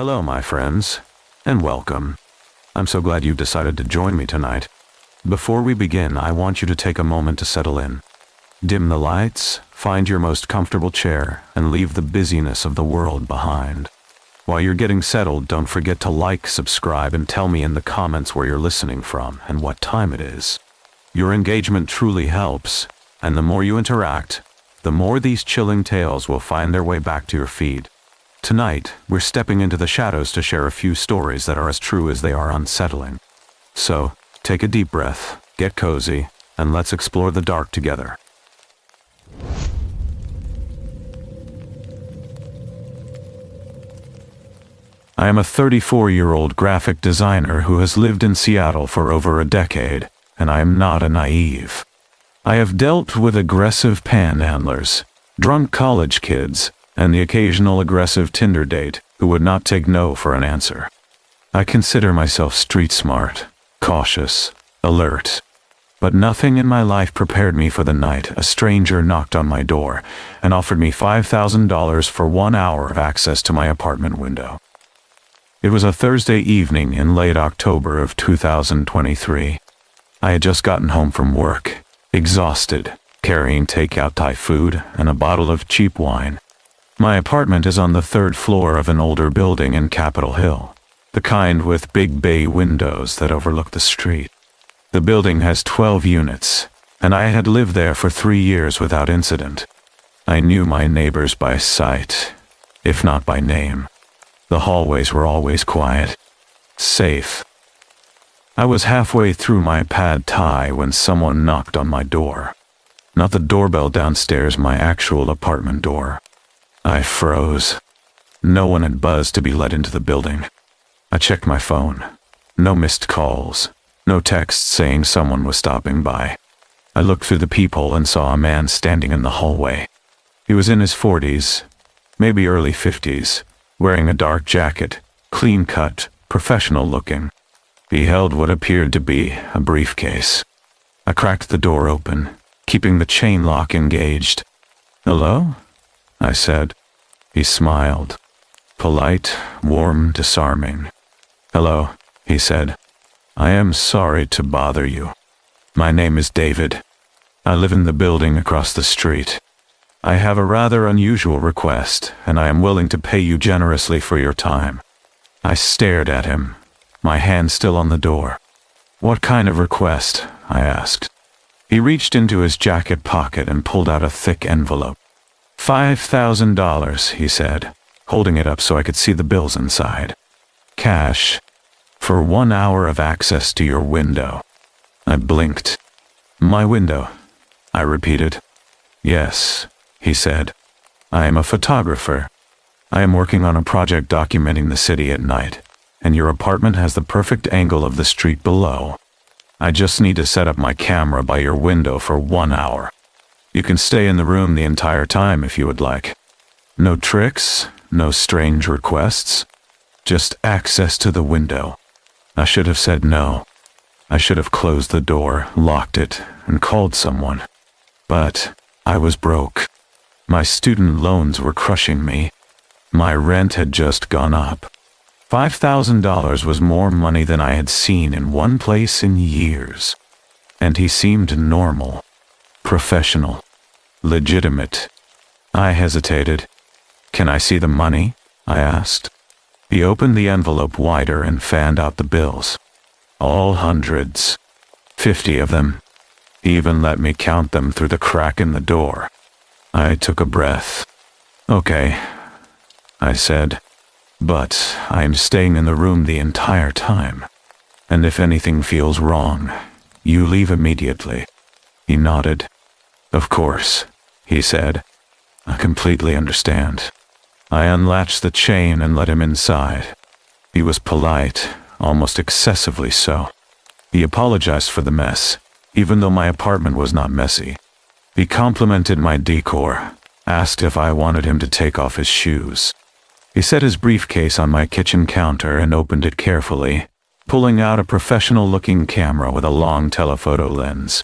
Hello, my friends, and welcome. I'm so glad you decided to join me tonight. Before we begin, I want you to take a moment to settle in. Dim the lights, find your most comfortable chair, and leave the busyness of the world behind. While you're getting settled, don't forget to like, subscribe, and tell me in the comments where you're listening from and what time it is. Your engagement truly helps, and the more you interact, the more these chilling tales will find their way back to your feed. Tonight, we're stepping into the shadows to share a few stories that are as true as they are unsettling. So, take a deep breath, get cozy, and let's explore the dark together. I am a 34-year-old graphic designer who has lived in Seattle for over a decade, and I am not a naive. I have dealt with aggressive panhandlers, drunk college kids, and the occasional aggressive Tinder date who would not take no for an answer. I consider myself street smart, cautious, alert. But nothing in my life prepared me for the night a stranger knocked on my door and offered me $5,000 for 1 hour of access to my apartment window. It was a Thursday evening in late October of 2023. I had just gotten home from work, exhausted, carrying takeout Thai food and a bottle of cheap wine. My apartment is on the third floor of an older building in Capitol Hill, the kind with big bay windows that overlook the street. The building has 12 units, and I had lived there for 3 years without incident. I knew my neighbors by sight, if not by name. The hallways were always quiet, safe. I was halfway through my pad thai when someone knocked on my door. Not the doorbell downstairs, my actual apartment door. I froze. No one had buzzed to be let into the building. I checked my phone. No missed calls. No texts saying someone was stopping by. I looked through the peephole and saw a man standing in the hallway. He was in his 40s, maybe early 50s, wearing a dark jacket, clean-cut, professional-looking. He held what appeared to be a briefcase. I cracked the door open, keeping the chain lock engaged. "Hello?" I said. He smiled. Polite, warm, disarming. "Hello," he said. "I am sorry to bother you. My name is David. I live in the building across the street. I have a rather unusual request, and I am willing to pay you generously for your time." I stared at him, my hand still on the door. "What kind of request?" I asked. He reached into his jacket pocket and pulled out a thick envelope. $5,000, he said, holding it up so I could see the bills inside. "Cash. For 1 hour of access to your window." I blinked. "My window," I repeated. "Yes," he said. "I am a photographer. I am working on a project documenting the city at night, and your apartment has the perfect angle of the street below. I just need to set up my camera by your window for 1 hour. You can stay in the room the entire time if you would like. No tricks, no strange requests, just access to the window." I should have said no. I should have closed the door, locked it, and called someone. But I was broke. My student loans were crushing me. My rent had just gone up. $5,000 was more money than I had seen in one place in years. And he seemed normal, professional, legitimate. I hesitated. "Can I see the money?" I asked. He opened the envelope wider and fanned out the bills. All hundreds. 50 of them. He even let me count them through the crack in the door. I took a breath. "Okay," I said. "But I'm staying in the room the entire time. And if anything feels wrong, you leave immediately." He nodded. "Of course," he said. "I completely understand." I unlatched the chain and let him inside. He was polite, almost excessively so. He apologized for the mess, even though my apartment was not messy. He complimented my decor, asked if I wanted him to take off his shoes. He set his briefcase on my kitchen counter and opened it carefully, pulling out a professional-looking camera with a long telephoto lens.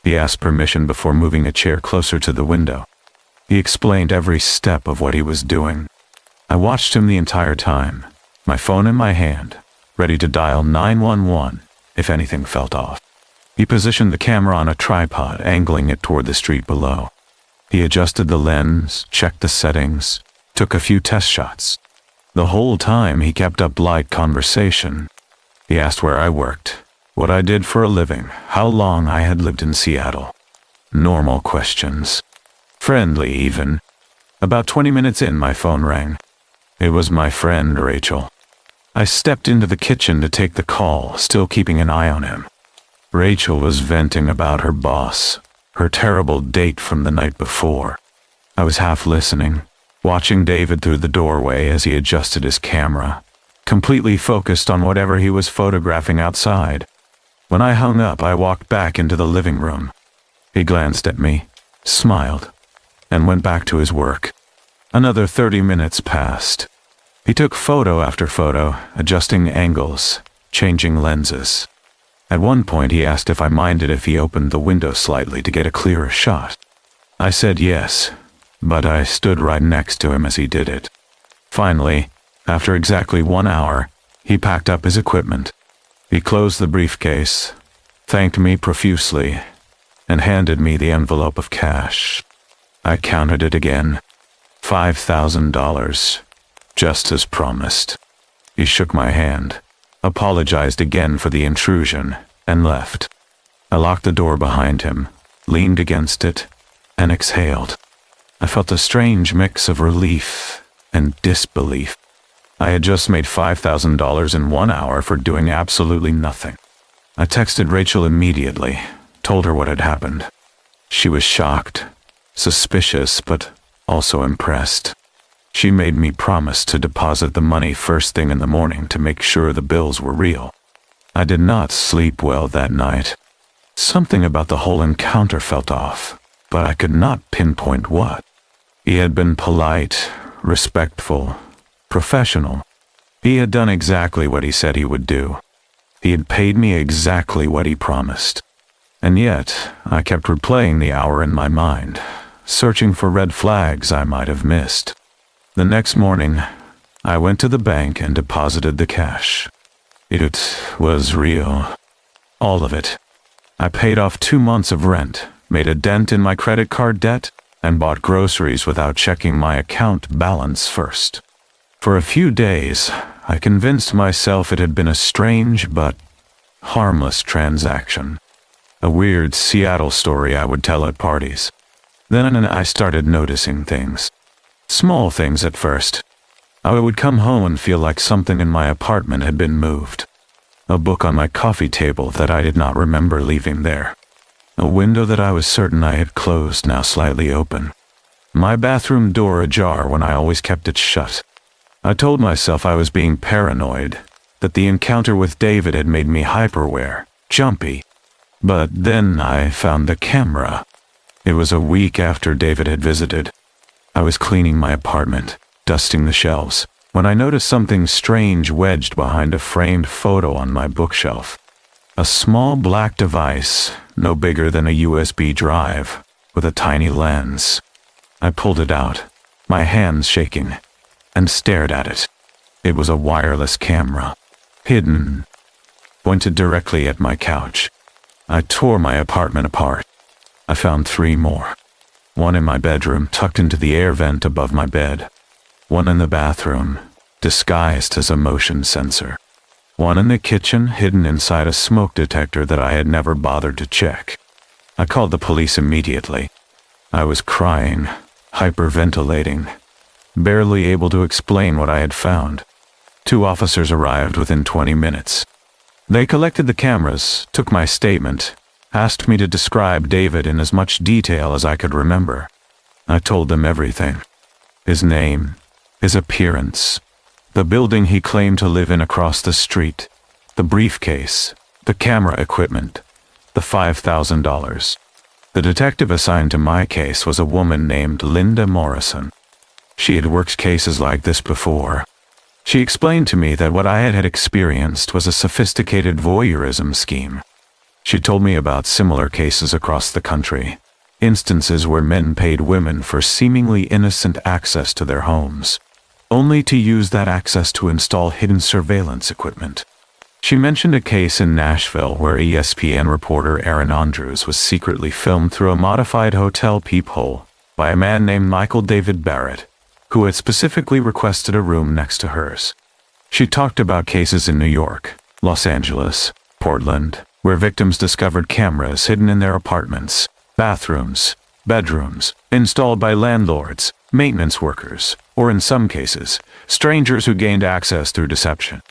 He asked permission before moving a chair closer to the window. He explained every step of what he was doing. I watched him the entire time, my phone in my hand, ready to dial 911 if anything felt off. He positioned the camera on a tripod, angling it toward the street below. He adjusted the lens, checked the settings, took a few test shots. The whole time he kept up light conversation. He asked where I worked, what I did for a living, how long I had lived in Seattle. Normal questions. Friendly, even. About 20 minutes in, my phone rang. It was my friend, Rachel. I stepped into the kitchen to take the call, still keeping an eye on him. Rachel was venting about her boss, her terrible date from the night before. I was half listening, watching David through the doorway as he adjusted his camera, completely focused on whatever he was photographing outside. When I hung up, I walked back into the living room. He glanced at me, smiled, and went back to his work. Another 30 minutes passed. He took photo after photo, adjusting angles, changing lenses. At one point he asked if I minded if he opened the window slightly to get a clearer shot. I said yes, but I stood right next to him as he did it. Finally, after exactly 1 hour, he packed up his equipment. He closed the briefcase, thanked me profusely, and handed me the envelope of cash. I counted it again. $5,000, just as promised. He shook my hand, apologized again for the intrusion, and left. I locked the door behind him, leaned against it, and exhaled. I felt a strange mix of relief and disbelief. I had just made $5,000 in 1 hour for doing absolutely nothing. I texted Rachel immediately, told her what had happened. She was shocked, suspicious, but also impressed. She made me promise to deposit the money first thing in the morning to make sure the bills were real. I did not sleep well that night. Something about the whole encounter felt off, but I could not pinpoint what. He had been polite, respectful, professional. He had done exactly what he said he would do. He had paid me exactly what he promised. And yet, I kept replaying the hour in my mind, searching for red flags I might have missed. The next morning, I went to the bank and deposited the cash. It was real. All of it. I paid off 2 months of rent, made a dent in my credit card debt, and bought groceries without checking my account balance first. For a few days, I convinced myself it had been a strange but harmless transaction. A weird Seattle story I would tell at parties. Then I started noticing things. Small things at first. I would come home and feel like something in my apartment had been moved. A book on my coffee table that I did not remember leaving there. A window that I was certain I had closed now slightly open. My bathroom door ajar when I always kept it shut. I told myself I was being paranoid, that the encounter with David had made me hyperaware, jumpy. But then I found the camera. It was a week after David had visited. I was cleaning my apartment, dusting the shelves, when I noticed something strange wedged behind a framed photo on my bookshelf. A small black device, no bigger than a USB drive, with a tiny lens. I pulled it out, my hands shaking, and stared at it. It was a wireless camera, hidden, pointed directly at my couch. I tore my apartment apart. I found 3 more. One in my bedroom, tucked into the air vent above my bed. One in the bathroom, disguised as a motion sensor. One in the kitchen, hidden inside a smoke detector that I had never bothered to check. I called the police immediately. I was crying, hyperventilating, barely able to explain what I had found. 2 officers arrived within 20 minutes. They collected the cameras, took my statement, asked me to describe David in as much detail as I could remember. I told them everything. His name, his appearance, the building he claimed to live in across the street, the briefcase, the camera equipment, the $5,000. The detective assigned to my case was a woman named Linda Morrison. She had worked cases like this before. She explained to me that what I had experienced was a sophisticated voyeurism scheme. She told me about similar cases across the country, instances where men paid women for seemingly innocent access to their homes. only to use that access to install hidden surveillance equipment. She mentioned a case in Nashville where ESPN reporter Aaron Andrews was secretly filmed through a modified hotel peephole by a man named Michael David Barrett, who had specifically requested a room next to hers. She talked about cases in New York, Los Angeles, Portland, where victims discovered cameras hidden in their apartments, bathrooms, bedrooms, installed by landlords, maintenance workers, or in some cases, strangers who gained access through deception.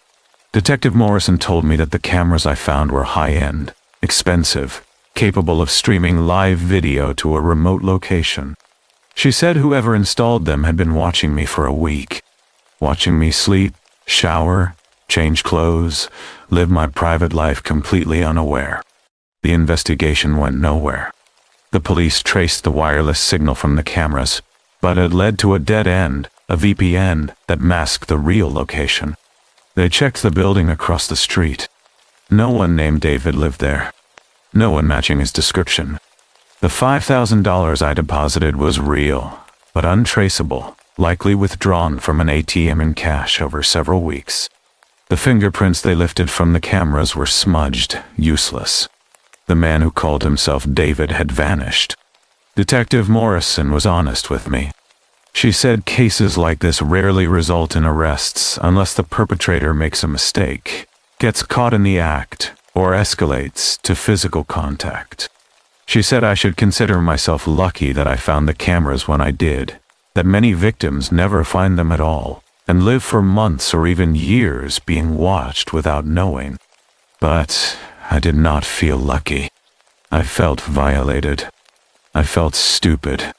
Detective Morrison told me that the cameras I found were high-end, expensive, capable of streaming live video to a remote location. She said whoever installed them had been watching me for a week, watching me sleep, shower, change clothes, live my private life completely unaware. The investigation went nowhere. The police traced the wireless signal from the cameras, but it led to a dead end, a VPN that masked the real location. They checked the building across the street. No one named David lived there. No one matching his description. The $5,000 I deposited was real, but untraceable, likely withdrawn from an ATM in cash over several weeks. The fingerprints they lifted from the cameras were smudged, useless. The man who called himself David had vanished. Detective Morrison was honest with me. She said cases like this rarely result in arrests unless the perpetrator makes a mistake, gets caught in the act, or escalates to physical contact. She said I should consider myself lucky that I found the cameras when I did, that many victims never find them at all, and live for months or even years being watched without knowing. But I did not feel lucky. I felt violated. I felt stupid.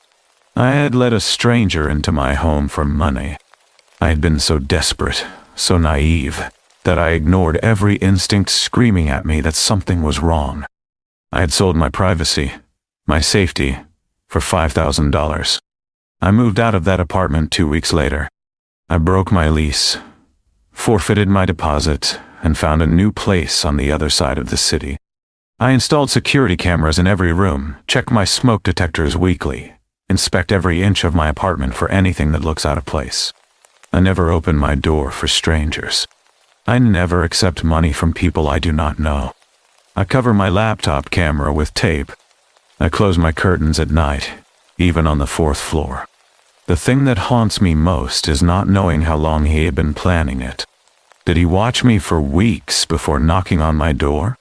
I had let a stranger into my home for money. I had been so desperate, so naive, that I ignored every instinct screaming at me that something was wrong. I had sold my privacy, my safety, for $5,000. I moved out of that apartment 2 weeks later. I broke my lease, forfeited my deposit, and found a new place on the other side of the city. I installed security cameras in every room, check my smoke detectors weekly, inspect every inch of my apartment for anything that looks out of place. I never open my door for strangers. I never accept money from people I do not know. I cover my laptop camera with tape. I close my curtains at night, even on the 4th floor. The thing that haunts me most is not knowing how long he had been planning it. Did he watch me for weeks before knocking on my door?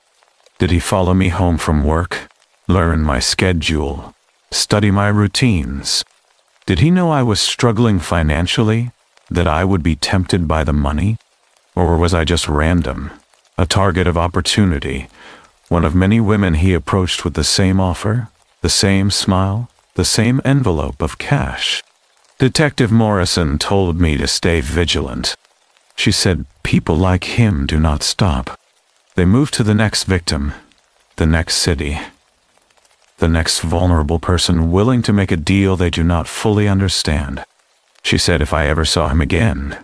Did he follow me home from work, learn my schedule, study my routines? Did he know I was struggling financially, that I would be tempted by the money? Or was I just random, a target of opportunity, one of many women he approached with the same offer, the same smile, the same envelope of cash? Detective Morrison told me to stay vigilant. She said people like him do not stop. They move to the next victim, the next city, the next vulnerable person willing to make a deal they do not fully understand. She said if I ever saw him again,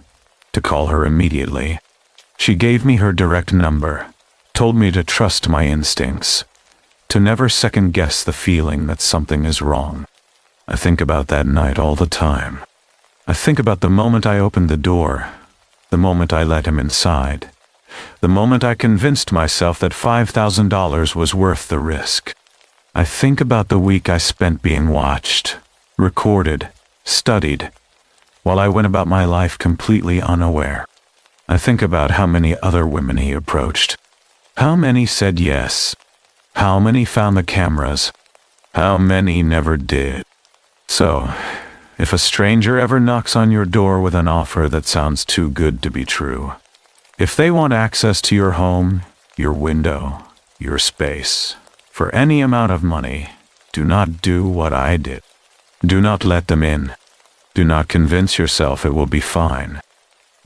to call her immediately. She gave me her direct number, told me to trust my instincts, to never second-guess the feeling that something is wrong. I think about that night all the time. I think about the moment I opened the door, the moment I let him inside, the moment I convinced myself that $5,000 was worth the risk. I think about the week I spent being watched, recorded, studied, while I went about my life completely unaware. I think about how many other women he approached. How many said yes? How many found the cameras? How many never did? So, if a stranger ever knocks on your door with an offer that sounds too good to be true, if they want access to your home, your window, your space, for any amount of money, do not do what I did. Do not let them in. Do not convince yourself it will be fine.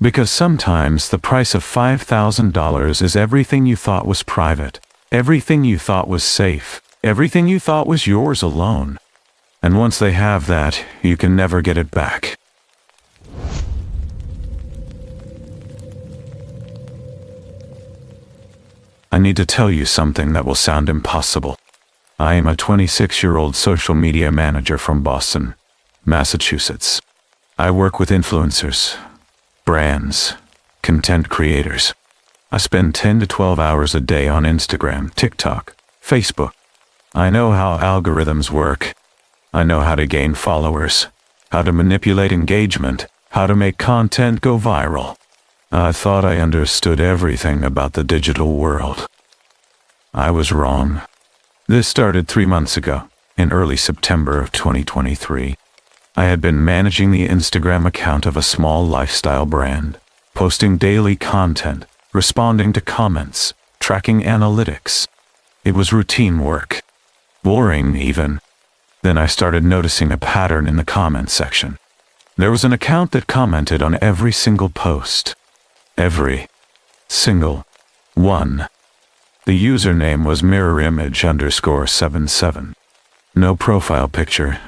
Because sometimes the price of $5,000 is everything you thought was private, everything you thought was safe, everything you thought was yours alone. And once they have that, you can never get it back. I need to tell you something that will sound impossible. I am a 26-year-old social media manager from Boston, Massachusetts. I work with influencers, brands, content creators. I spend 10 to 12 hours a day on Instagram, TikTok, Facebook. I know how algorithms work. I know how to gain followers, how to manipulate engagement, how to make content go viral. I thought I understood everything about the digital world. I was wrong. This started 3 months ago, in early September of 2023. I had been managing the Instagram account of a small lifestyle brand, posting daily content, responding to comments, tracking analytics. It was routine work. Boring, even. Then I started noticing a pattern in the comment section. There was an account that commented on every single post. Every single one. The username was mirrorimage_77. No profile picture.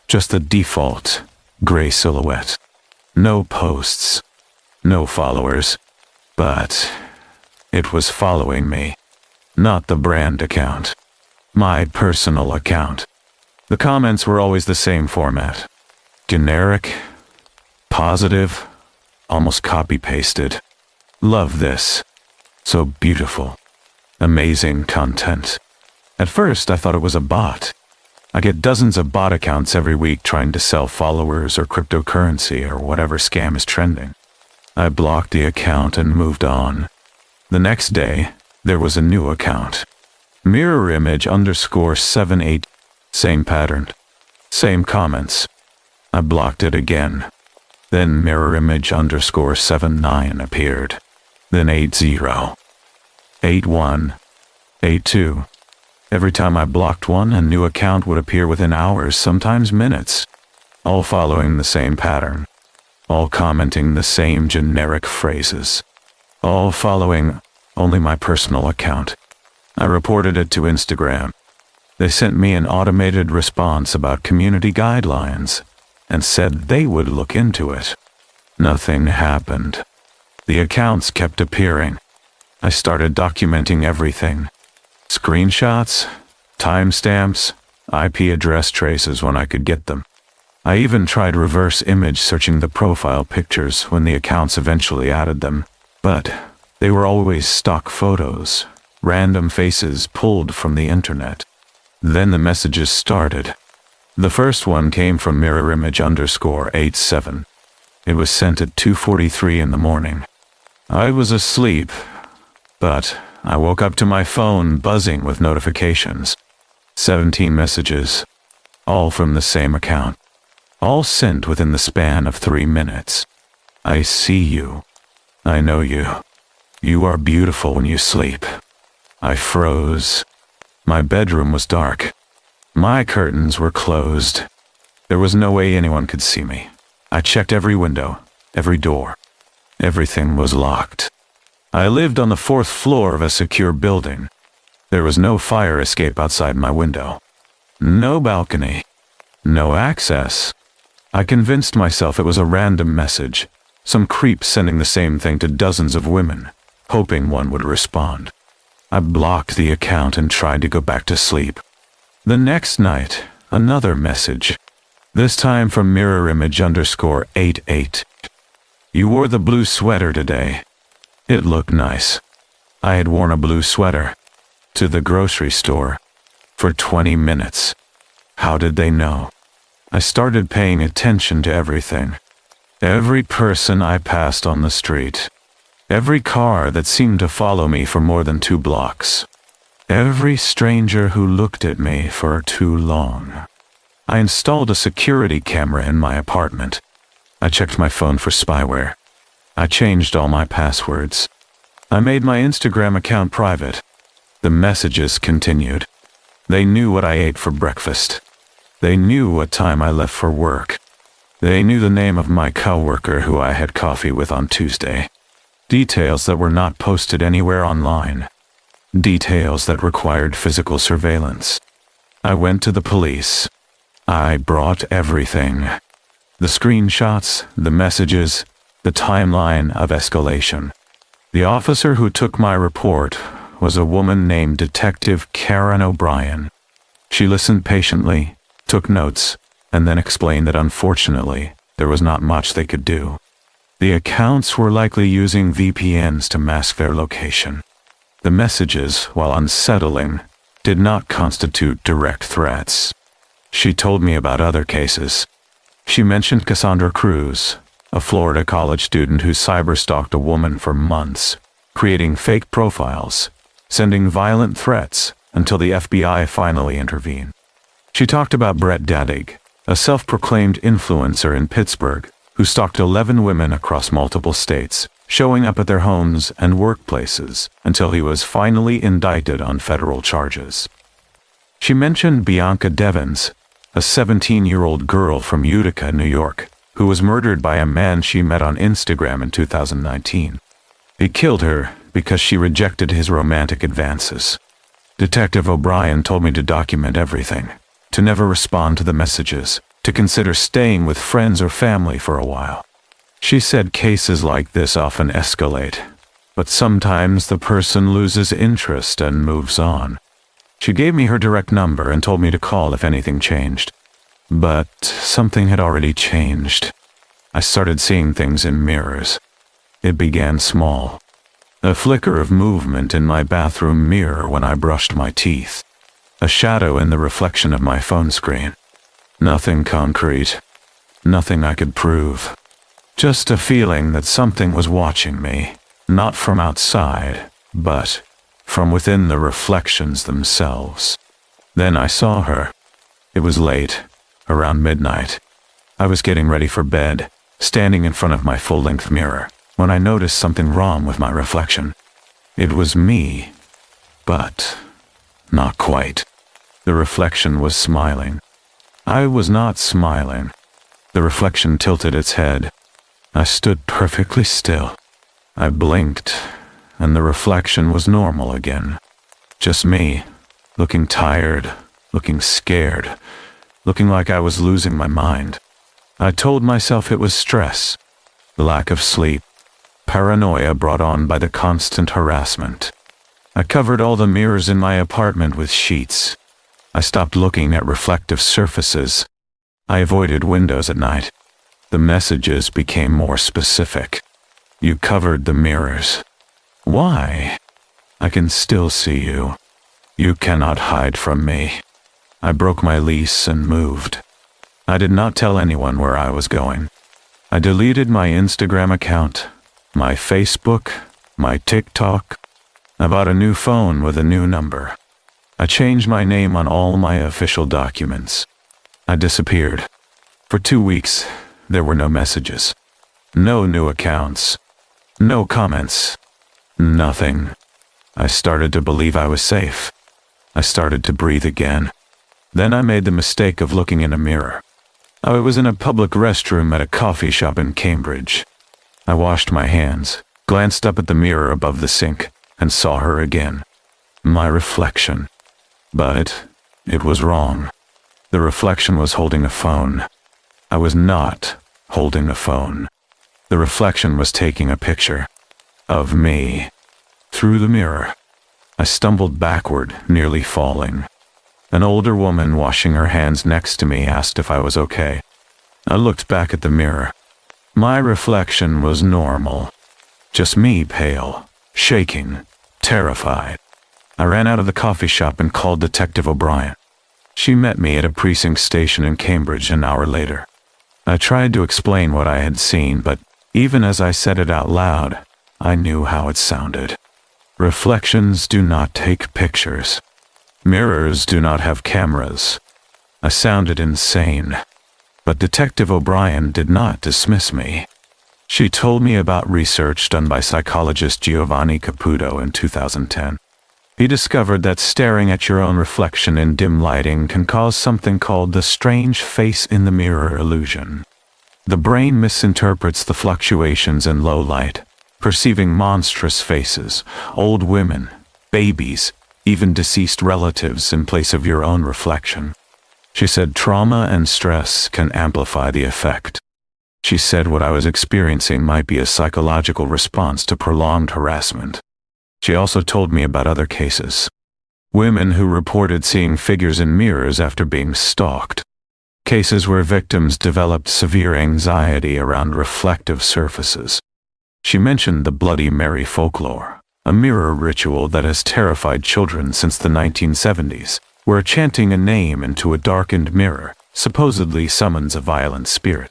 Just the default gray silhouette. No posts. No followers. But it was following me. Not the brand account. My personal account. The comments were always the same format. Generic, positive, almost copy-pasted. Love this. So beautiful. Amazing content. At first, I thought it was a bot. I get dozens of bot accounts every week trying to sell followers or cryptocurrency or whatever scam is trending. I blocked the account and moved on. The next day, there was a new account. Mirrorimage_78. Same pattern. Same comments. I blocked it again. Then mirrorimage_79 appeared. Then 80. 81. 82. Every time I blocked one, a new account would appear within hours, sometimes minutes. All following the same pattern. All commenting the same generic phrases. All following only my personal account. I reported it to Instagram. They sent me an automated response about community guidelines and said they would look into it. Nothing happened. The accounts kept appearing. I started documenting everything. Screenshots, timestamps, IP address traces when I could get them. I even tried reverse image searching the profile pictures when the accounts eventually added them, but they were always stock photos, random faces pulled from the internet. Then the messages started. The first one came from mirrorimage_87. It was sent at 2:43 in the morning. I was asleep, but I woke up to my phone buzzing with notifications. 17 messages, all from the same account. All sent within the span of 3 minutes. I see you. I know you. You are beautiful when you sleep. I froze. My bedroom was dark. My curtains were closed. There was no way anyone could see me. I checked every window, every door. Everything was locked. I lived on the 4th floor of a secure building. There was no fire escape outside my window. No balcony. No access. I convinced myself it was a random message, some creep sending the same thing to dozens of women, hoping one would respond. I blocked the account and tried to go back to sleep. The next night, another message. This time from mirrorimage_88. You wore the blue sweater today. It looked nice. I had worn a blue sweater. To the grocery store. For 20 minutes. How did they know? I started paying attention to everything. Every person I passed on the street. Every car that seemed to follow me for more than 2 blocks. Every stranger who looked at me for too long. I installed a security camera in my apartment. I checked my phone for spyware. I changed all my passwords. I made my Instagram account private. The messages continued. They knew what I ate for breakfast. They knew what time I left for work. They knew the name of my coworker who I had coffee with on Tuesday. Details that were not posted anywhere online. Details that required physical surveillance. I went to the police. I brought everything. The screenshots, the messages, the timeline of escalation. The officer who took my report was a woman named Detective Karen O'Brien. She listened patiently, took notes, and then explained that unfortunately, there was not much they could do. The accounts were likely using VPNs to mask their location. The messages, while unsettling, did not constitute direct threats. She told me about other cases. She mentioned Cassandra Cruz, a Florida college student who cyberstalked a woman for months, creating fake profiles, sending violent threats until the FBI finally intervened. She talked about Brett Dadig, a self-proclaimed influencer in Pittsburgh who stalked 11 women across multiple states, showing up at their homes and workplaces until he was finally indicted on federal charges. She mentioned Bianca Devins, a 17-year-old girl from Utica, New York, who was murdered by a man she met on Instagram in 2019. He killed her because she rejected his romantic advances. Detective O'Brien told me to document everything, to never respond to the messages, to consider staying with friends or family for a while. She said cases like this often escalate, but sometimes the person loses interest and moves on. She gave me her direct number and told me to call if anything changed. But something had already changed. I started seeing things in mirrors. It began small. A flicker of movement in my bathroom mirror when I brushed my teeth. A shadow in the reflection of my phone screen. Nothing concrete. Nothing I could prove. Just a feeling that something was watching me, not from outside, but from within the reflections themselves. Then I saw her. It was late, around midnight. I was getting ready for bed, standing in front of my full-length mirror, when I noticed something wrong with my reflection. It was me, but not quite. The reflection was smiling. I was not smiling. The reflection tilted its head. I stood perfectly still. I blinked, and the reflection was normal again. Just me, looking tired, looking scared, looking like I was losing my mind. I told myself it was stress, lack of sleep, paranoia brought on by the constant harassment. I covered all the mirrors in my apartment with sheets. I stopped looking at reflective surfaces. I avoided windows at night. The messages became more specific. You covered the mirrors. Why? I can still see you. You cannot hide from me. I broke my lease and moved. I did not tell anyone where I was going. I deleted my Instagram account, my Facebook, my TikTok. I bought a new phone with a new number. I changed my name on all my official documents. I disappeared. For 2 weeks, there were no messages. No new accounts. No comments. Nothing. I started to believe I was safe. I started to breathe again. Then I made the mistake of looking in a mirror. I was in a public restroom at a coffee shop in Cambridge. I washed my hands, glanced up at the mirror above the sink, and saw her again. My reflection. But it was wrong. The reflection was holding a phone. I was not holding a phone. The reflection was taking a picture of me through the mirror. I stumbled backward, nearly falling. An older woman washing her hands next to me asked if I was okay. I looked back at the mirror. My reflection was normal. Just me, pale, shaking, terrified. I ran out of the coffee shop and called Detective O'Brien. She met me at a precinct station in Cambridge an hour later. I tried to explain what I had seen, but even as I said it out loud, I knew how it sounded. Reflections do not take pictures. Mirrors do not have cameras. I sounded insane, but Detective O'Brien did not dismiss me. She told me about research done by psychologist Giovanni Caputo in 2010. He discovered that staring at your own reflection in dim lighting can cause something called the strange face in the mirror illusion. The brain misinterprets the fluctuations in low light, perceiving monstrous faces, old women, babies, even deceased relatives in place of your own reflection. She said trauma and stress can amplify the effect. She said what I was experiencing might be a psychological response to prolonged harassment. She also told me about other cases. Women who reported seeing figures in mirrors after being stalked. Cases where victims developed severe anxiety around reflective surfaces. She mentioned the Bloody Mary folklore, a mirror ritual that has terrified children since the 1970s, where chanting a name into a darkened mirror supposedly summons a violent spirit.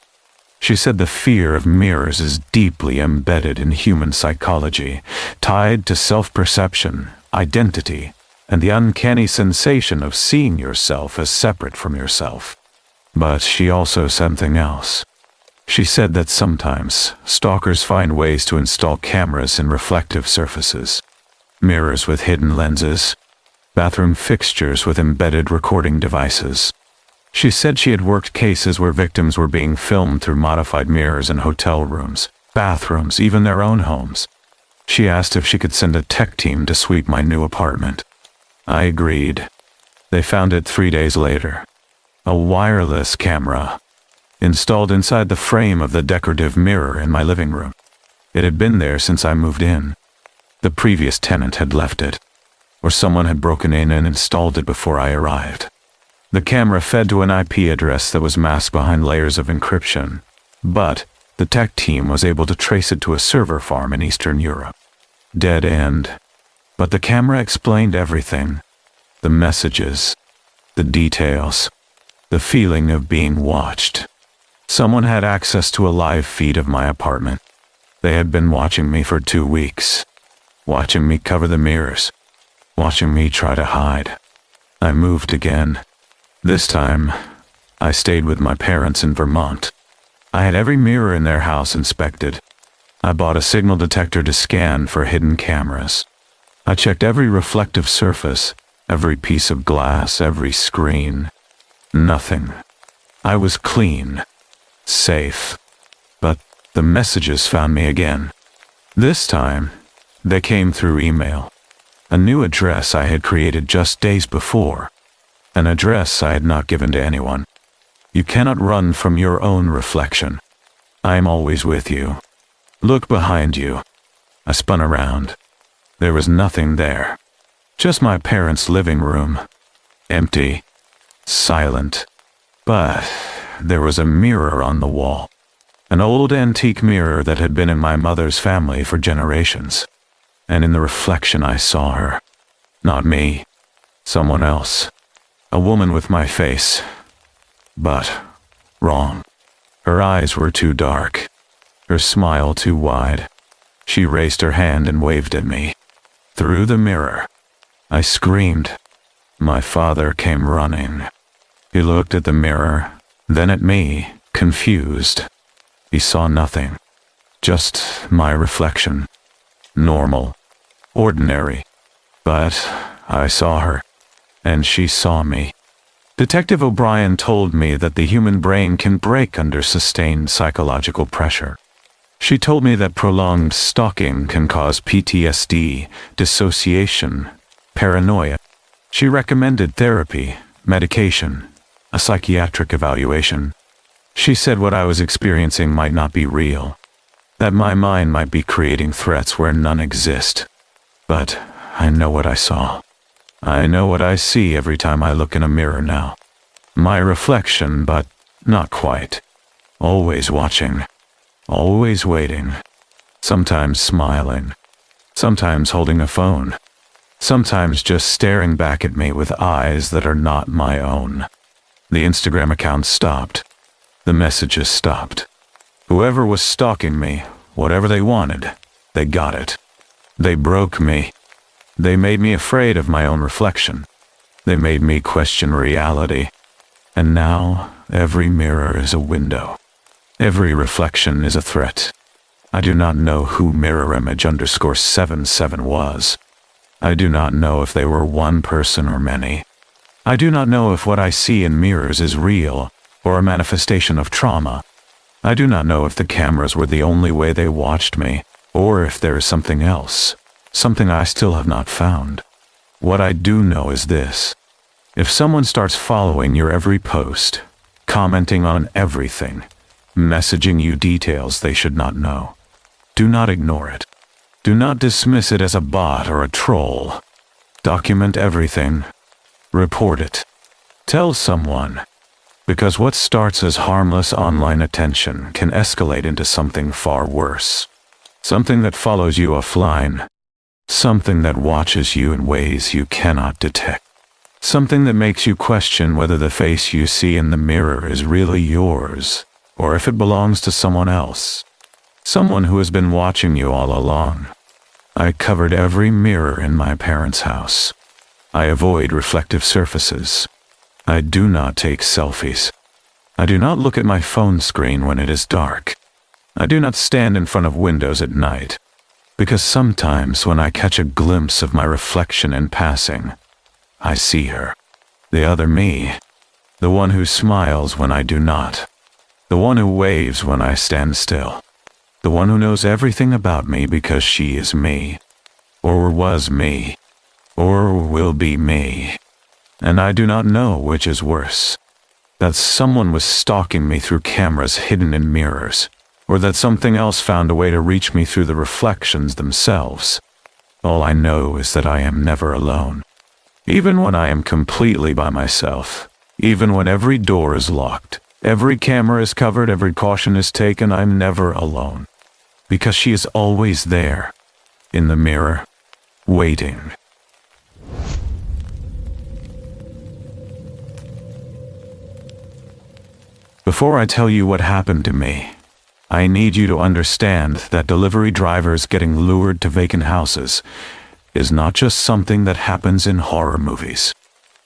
She said the fear of mirrors is deeply embedded in human psychology, tied to self-perception, identity, and the uncanny sensation of seeing yourself as separate from yourself. But she also said something else. She said that sometimes stalkers find ways to install cameras in reflective surfaces, mirrors with hidden lenses, bathroom fixtures with embedded recording devices. She said she had worked cases where victims were being filmed through modified mirrors in hotel rooms, bathrooms, even their own homes. She asked if she could send a tech team to sweep my new apartment. I agreed. They found it 3 days later. A wireless camera, installed inside the frame of the decorative mirror in my living room. It had been there since I moved in. The previous tenant had left it, or someone had broken in and installed it before I arrived. The camera fed to an IP address that was masked behind layers of encryption, but the tech team was able to trace it to a server farm in Eastern Europe. Dead end. But the camera explained everything. The messages, the details, the feeling of being watched. Someone had access to a live feed of my apartment. They had been watching me for 2 weeks, watching me cover the mirrors, watching me try to hide. I moved again. This time, I stayed with my parents in Vermont. I had every mirror in their house inspected. I bought a signal detector to scan for hidden cameras. I checked every reflective surface, every piece of glass, every screen. Nothing. I was clean, safe. But the messages found me again. This time, they came through email. A new address I had created just days before. An address I had not given to anyone. You cannot run from your own reflection. I am always with you. Look behind you. I spun around. There was nothing there. Just my parents' living room. Empty. Silent. But there was a mirror on the wall. An old antique mirror that had been in my mother's family for generations. And in the reflection I saw her. Not me. Someone else. A woman with my face. But wrong. Her eyes were too dark. Her smile too wide. She raised her hand and waved at me. Through the mirror. I screamed. My father came running. He looked at the mirror, then at me, confused. He saw nothing. Just my reflection. Normal. Ordinary. But I saw her. And she saw me. Detective O'Brien told me that the human brain can break under sustained psychological pressure. She told me that prolonged stalking can cause PTSD, dissociation, paranoia. She recommended therapy, medication, a psychiatric evaluation. She said what I was experiencing might not be real, that my mind might be creating threats where none exist. But I know what I saw. I know what I see every time I look in a mirror now. My reflection, but not quite. Always watching. Always waiting. Sometimes smiling. Sometimes holding a phone. Sometimes just staring back at me with eyes that are not my own. The Instagram account stopped. The messages stopped. Whoever was stalking me, whatever they wanted, they got it. They broke me. They made me afraid of my own reflection. They made me question reality. And now, every mirror is a window. Every reflection is a threat. I do not know who mirrorimage_77 was. I do not know if they were one person or many. I do not know if what I see in mirrors is real or a manifestation of trauma. I do not know if the cameras were the only way they watched me, or if there is something else. Something I still have not found. What I do know is this. If someone starts following your every post, commenting on everything, messaging you details they should not know, do not ignore it. Do not dismiss it as a bot or a troll. Document everything. Report it. Tell someone. Because what starts as harmless online attention can escalate into something far worse. Something that follows you offline. Something that watches you in ways you cannot detect. Something that makes you question whether the face you see in the mirror is really yours, or if it belongs to someone else. Someone who has been watching you all along. I covered every mirror in my parents' house. I avoid reflective surfaces. I do not take selfies. I do not look at my phone screen when it is dark. I do not stand in front of windows at night. Because sometimes when I catch a glimpse of my reflection in passing, I see her. The other me. The one who smiles when I do not. The one who waves when I stand still. The one who knows everything about me because she is me. Or was me. Or will be me. And I do not know which is worse. That someone was stalking me through cameras hidden in mirrors. Or that something else found a way to reach me through the reflections themselves. All I know is that I am never alone. Even when I am completely by myself, even when every door is locked, every camera is covered, every caution is taken, I'm never alone. Because she is always there, in the mirror, waiting. Before I tell you what happened to me, I need you to understand that delivery drivers getting lured to vacant houses is not just something that happens in horror movies.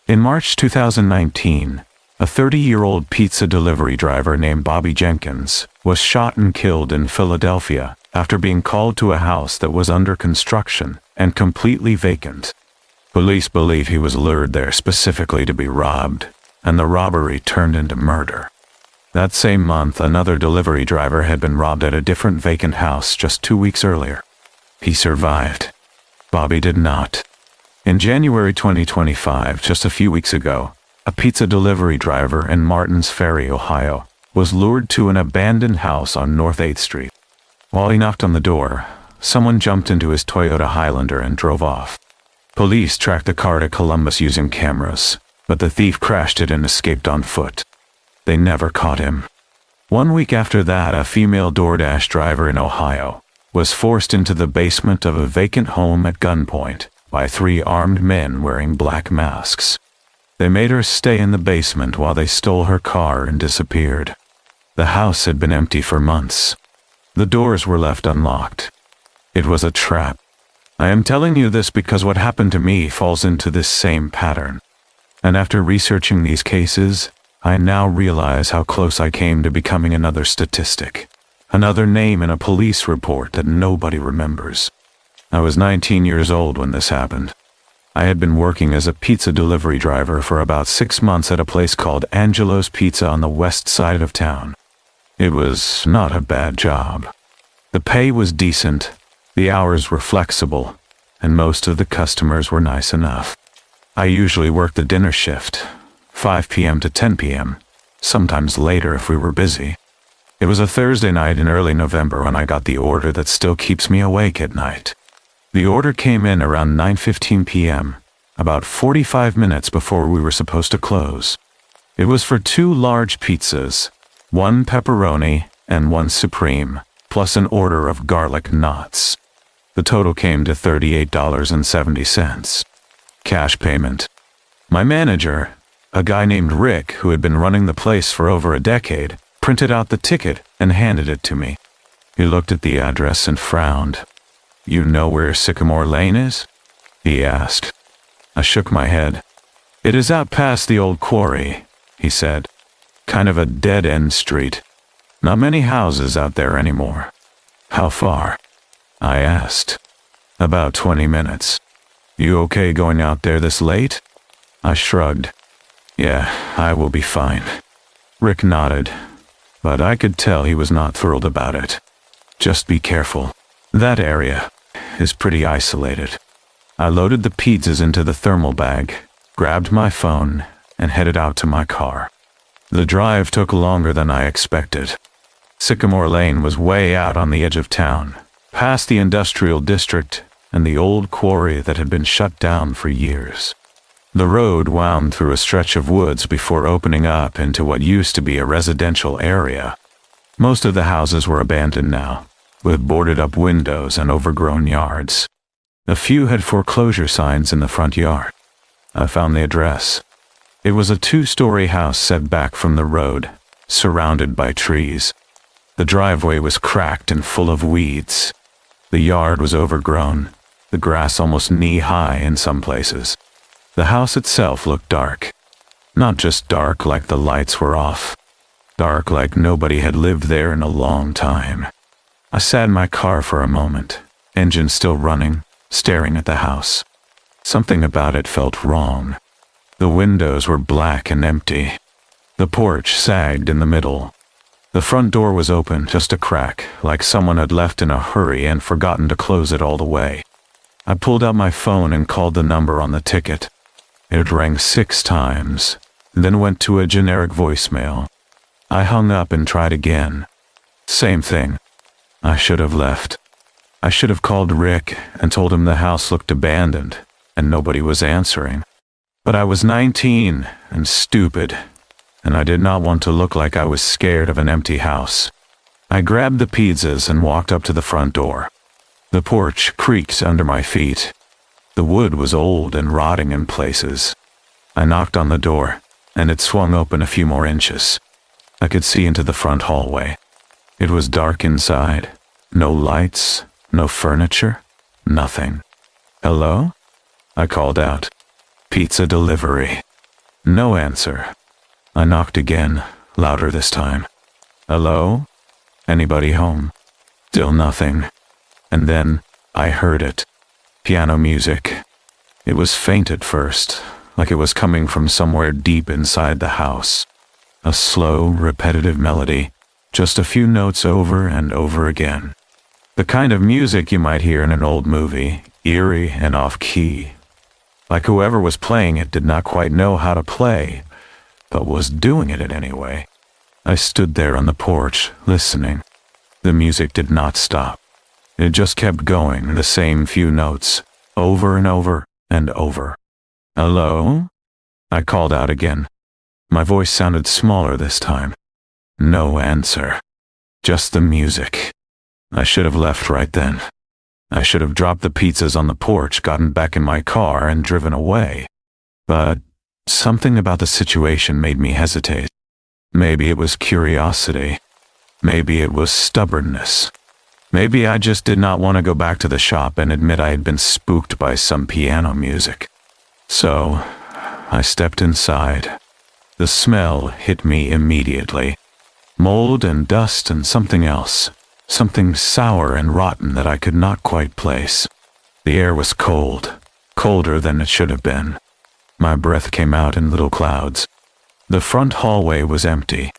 In March 2019, a 30-year-old pizza delivery driver named Bobby Jenkins was shot and killed in Philadelphia after being called to a house that was under construction and completely vacant. Police believe he was lured there specifically to be robbed, and the robbery turned into murder. That same month, another delivery driver had been robbed at a different vacant house just 2 weeks earlier. He survived. Bobby did not. In January 2025, just a few weeks ago, a pizza delivery driver in Martins Ferry, Ohio, was lured to an abandoned house on North 8th Street. While he knocked on the door, someone jumped into his Toyota Highlander and drove off. Police tracked the car to Columbus using cameras, but the thief crashed it and escaped on foot. They never caught him. 1 week after that, a female DoorDash driver in Ohio was forced into the basement of a vacant home at gunpoint by 3 armed men wearing black masks. They made her stay in the basement while they stole her car and disappeared. The house had been empty for months. The doors were left unlocked. It was a trap. I am telling you this because what happened to me falls into this same pattern. And after researching these cases, I now realize how close I came to becoming another statistic. Another name in a police report that nobody remembers. I was 19 years old when this happened. I had been working as a pizza delivery driver for about 6 months at a place called Angelo's Pizza on the west side of town. It was not a bad job. The pay was decent, the hours were flexible, and most of the customers were nice enough. I usually worked the dinner shift, 5 p.m. to 10 p.m., sometimes later if we were busy. It was a Thursday night in early November when I got the order that still keeps me awake at night. The order came in around 9:15 p.m., about 45 minutes before we were supposed to close. It was for 2 large pizzas, 1 pepperoni and 1 supreme, plus an order of garlic knots. The total came to $38.70. Cash payment. My manager, a guy named Rick who had been running the place for over a decade, printed out the ticket and handed it to me. He looked at the address and frowned. "You know where Sycamore Lane is?" he asked. I shook my head. "It is out past the old quarry," he said. "Kind of a dead-end street. Not many houses out there anymore." "How far?" I asked. "About 20 minutes. You okay going out there this late?" I shrugged. "Yeah, I will be fine." Rick nodded, but I could tell he was not thrilled about it. "Just be careful. That area is pretty isolated." I loaded the pizzas into the thermal bag, grabbed my phone, and headed out to my car. The drive took longer than I expected. Sycamore Lane was way out on the edge of town, past the industrial district and the old quarry that had been shut down for years. The road wound through a stretch of woods before opening up into what used to be a residential area. Most of the houses were abandoned now, with boarded-up windows and overgrown yards. A few had foreclosure signs in the front yard. I found the address. It was a 2-story house set back from the road, surrounded by trees. The driveway was cracked and full of weeds. The yard was overgrown, the grass almost knee-high in some places. The house itself looked dark. Not just dark like the lights were off. Dark like nobody had lived there in a long time. I sat in my car for a moment, engine still running, staring at the house. Something about it felt wrong. The windows were black and empty. The porch sagged in the middle. The front door was open, just a crack, like someone had left in a hurry and forgotten to close it all the way. I pulled out my phone and called the number on the ticket. It rang 6 times, then went to a generic voicemail. I hung up and tried again. Same thing. I should have left. I should have called Rick and told him the house looked abandoned, and nobody was answering. But I was 19 and stupid, and I did not want to look like I was scared of an empty house. I grabbed the pizzas and walked up to the front door. The porch creaked under my feet. The wood was old and rotting in places. I knocked on the door, and it swung open a few more inches. I could see into the front hallway. It was dark inside. No lights, no furniture, nothing. Hello? I called out. Pizza delivery. No answer. I knocked again, louder this time. Hello? Anybody home? Still nothing. And then, I heard it. Piano music. It was faint at first, like it was coming from somewhere deep inside the house. A slow, repetitive melody, just a few notes over and over again. The kind of music you might hear in an old movie, eerie and off-key. Like whoever was playing it did not quite know how to play, but was doing it anyway. I stood there on the porch, listening. The music did not stop. It just kept going, the same few notes, over and over and over. Hello? I called out again. My voice sounded smaller this time. No answer. Just the music. I should have left right then. I should have dropped the pizzas on the porch, gotten back in my car, and driven away. But something about the situation made me hesitate. Maybe it was curiosity. Maybe it was stubbornness. Maybe I just did not want to go back to the shop and admit I had been spooked by some piano music. So, I stepped inside. The smell hit me immediately. Mold and dust and something else. Something sour and rotten that I could not quite place. The air was cold, colder than it should have been. My breath came out in little clouds. The front hallway was empty.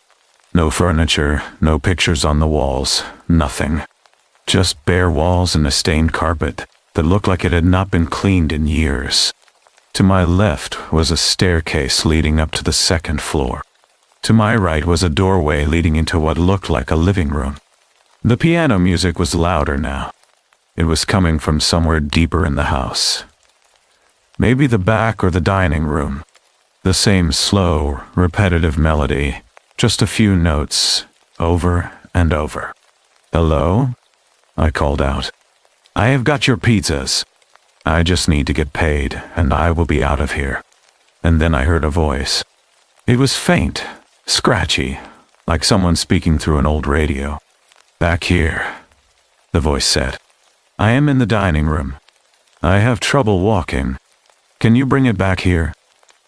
No furniture, no pictures on the walls, nothing. Just bare walls and a stained carpet that looked like it had not been cleaned in years. To my left was a staircase leading up to the 2nd floor. To my right was a doorway leading into what looked like a living room. The piano music was louder now. It was coming from somewhere deeper in the house. Maybe the back or the dining room. The same slow, repetitive melody, just a few notes, over and over. Hello? I called out. I have got your pizzas. I just need to get paid, and I will be out of here. And then I heard a voice. It was faint, scratchy, like someone speaking through an old radio. Back here, the voice said. I am in the dining room. I have trouble walking. Can you bring it back here?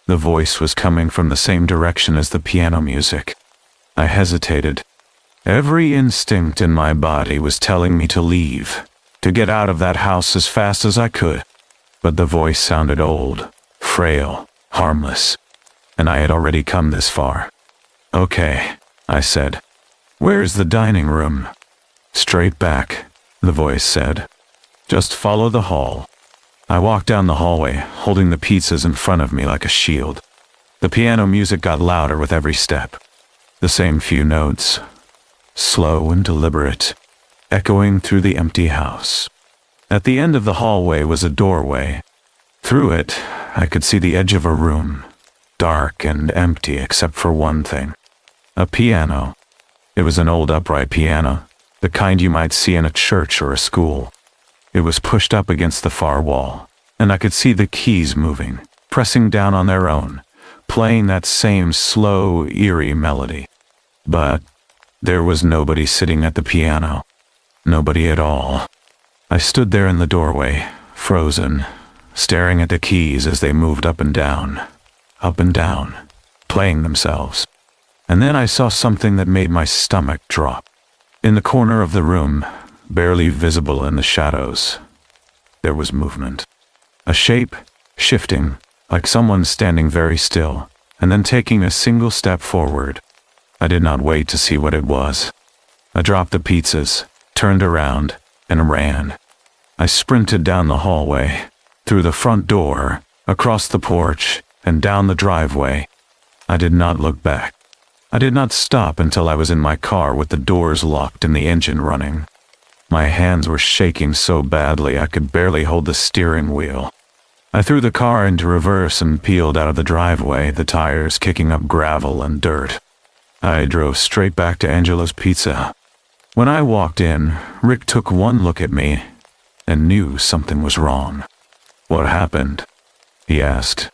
The voice was coming from the same direction as the piano music. I hesitated. Every instinct in my body was telling me to leave, to get out of that house as fast as I could. But the voice sounded old, frail, harmless, and I had already come this far. Okay, I said. Where's the dining room? Straight back, the voice said. Just follow the hall. I walked down the hallway, holding the pizzas in front of me like a shield. The piano music got louder with every step. The same few notes, slow and deliberate, echoing through the empty house. At the end of the hallway was a doorway. Through it, I could see the edge of a room, dark and empty except for one thing. A piano. It was an old upright piano, the kind you might see in a church or a school. It was pushed up against the far wall, and I could see the keys moving, pressing down on their own, playing that same slow, eerie melody. But there was nobody sitting at the piano. Nobody at all. I stood there in the doorway, frozen, staring at the keys as they moved up and down, playing themselves. And then I saw something that made my stomach drop. In the corner of the room, barely visible in the shadows, there was movement. A shape, shifting, like someone standing very still, and then taking a single step forward. I did not wait to see what it was. I dropped the pizzas, turned around, and ran. I sprinted down the hallway, through the front door, across the porch, and down the driveway. I did not look back. I did not stop until I was in my car with the doors locked and the engine running. My hands were shaking so badly I could barely hold the steering wheel. I threw the car into reverse and peeled out of the driveway, the tires kicking up gravel and dirt. I drove straight back to Angela's Pizza. When I walked in, Rick took one look at me and knew something was wrong. "What happened?" he asked.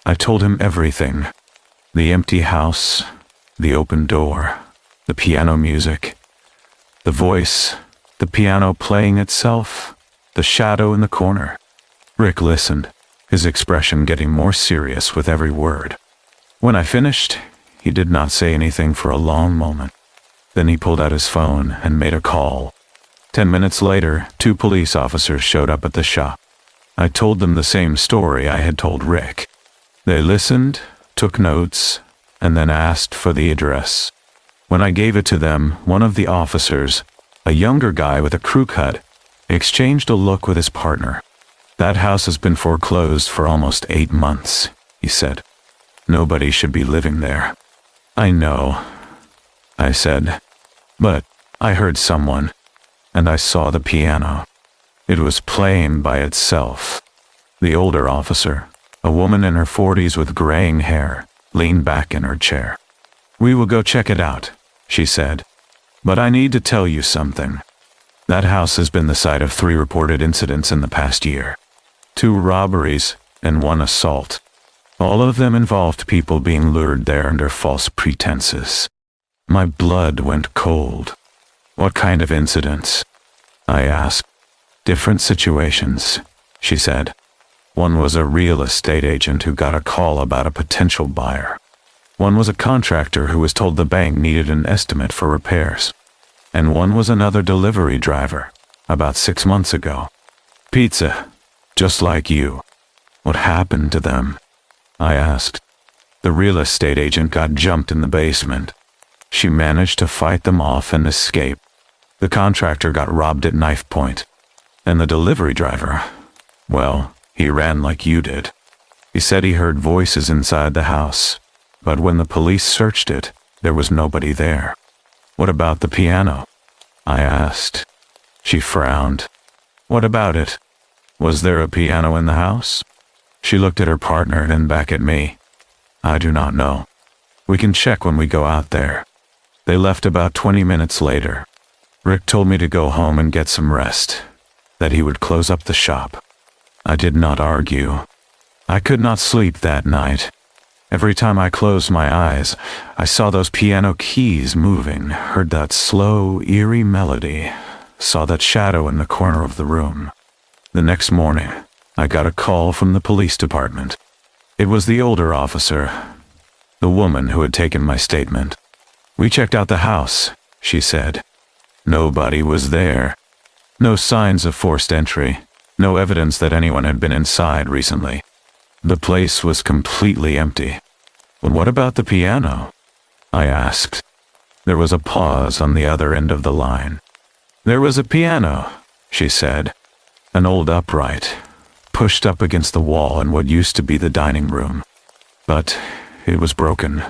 I told him everything. The empty house, the open door, the piano music, the voice, the piano playing itself, the shadow in the corner. Rick listened, his expression getting more serious with every word. When I finished, he did not say anything for a long moment. Then he pulled out his phone and made a call. 10 minutes later, 2 police officers showed up at the shop. I told them the same story I had told Rick. They listened, took notes, and then asked for the address. When I gave it to them, one of the officers, a younger guy with a crew cut, exchanged a look with his partner. "That house has been foreclosed for almost 8 months," he said. "Nobody should be living there." "I know," I said, "but I heard someone, and I saw the piano. It was playing by itself." The older officer, a woman in her 40s with graying hair, leaned back in her chair. "We will go check it out," she said. "But I need to tell you something. That house has been the site of 3 reported incidents in the past year. 2 robberies and 1 assault. All of them involved people being lured there under false pretenses." My blood went cold. "What kind of incidents?" I asked. "Different situations," she said. "One was a real estate agent who got a call about a potential buyer. One was a contractor who was told the bank needed an estimate for repairs. And one was another delivery driver, about 6 months ago. Pizza, just like you. What happened to them?" I asked. "The real estate agent got jumped in the basement. She managed to fight them off and escape. The contractor got robbed at knife point. And the delivery driver, well, he ran like you did. He said he heard voices inside the house, but when the police searched it, there was nobody there." "What about the piano?" I asked. She frowned. "What about it? Was there a piano in the house?" She looked at her partner and then back at me. "I do not know. We can check when we go out there." They left about 20 minutes later. Rick told me to go home and get some rest, that he would close up the shop. I did not argue. I could not sleep that night. Every time I closed my eyes, I saw those piano keys moving, heard that slow, eerie melody, saw that shadow in the corner of the room. The next morning, I got a call from the police department. It was the older officer, the woman who had taken my statement. "We checked out the house," she said. Nobody was there. No signs of forced entry, no evidence that anyone had been inside recently. The place was completely empty. "But what about the piano?" I asked. There was a pause on the other end of the line. "There was a piano," she said. "An old upright, pushed up against the wall in what used to be the dining room. But it was broken.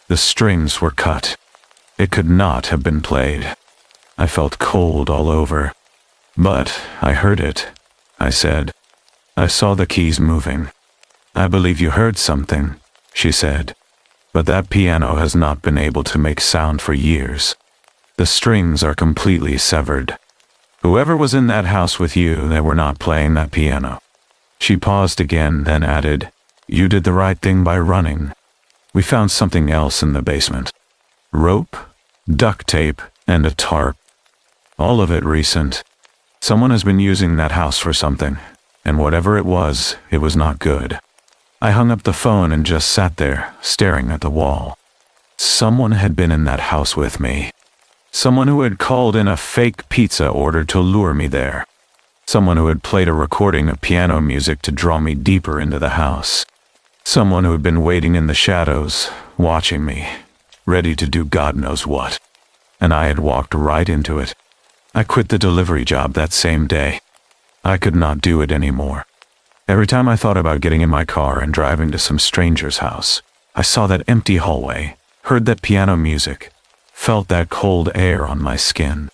The strings were cut. It could not have been played." I felt cold all over. "But I heard it," I said. "I saw the keys moving. "I believe you heard something," she said. "But that piano has not been able to make sound for years. The strings are completely severed. Whoever was in that house with you, they were not playing that piano." She paused again, then added, "You did the right thing by running. We found something else in the basement. Rope, duct tape, and a tarp. All of it recent. Someone has been using that house for something, and whatever it was not good." I hung up the phone and just sat there, staring at the wall. Someone had been in that house with me. Someone who had called in a fake pizza order to lure me there. Someone who had played a recording of piano music to draw me deeper into the house. Someone who had been waiting in the shadows, watching me, ready to do God knows what. And I had walked right into it. I quit the delivery job that same day. I could not do it anymore. Every time I thought about getting in my car and driving to some stranger's house, I saw that empty hallway, heard that piano music, felt that cold air on my skin.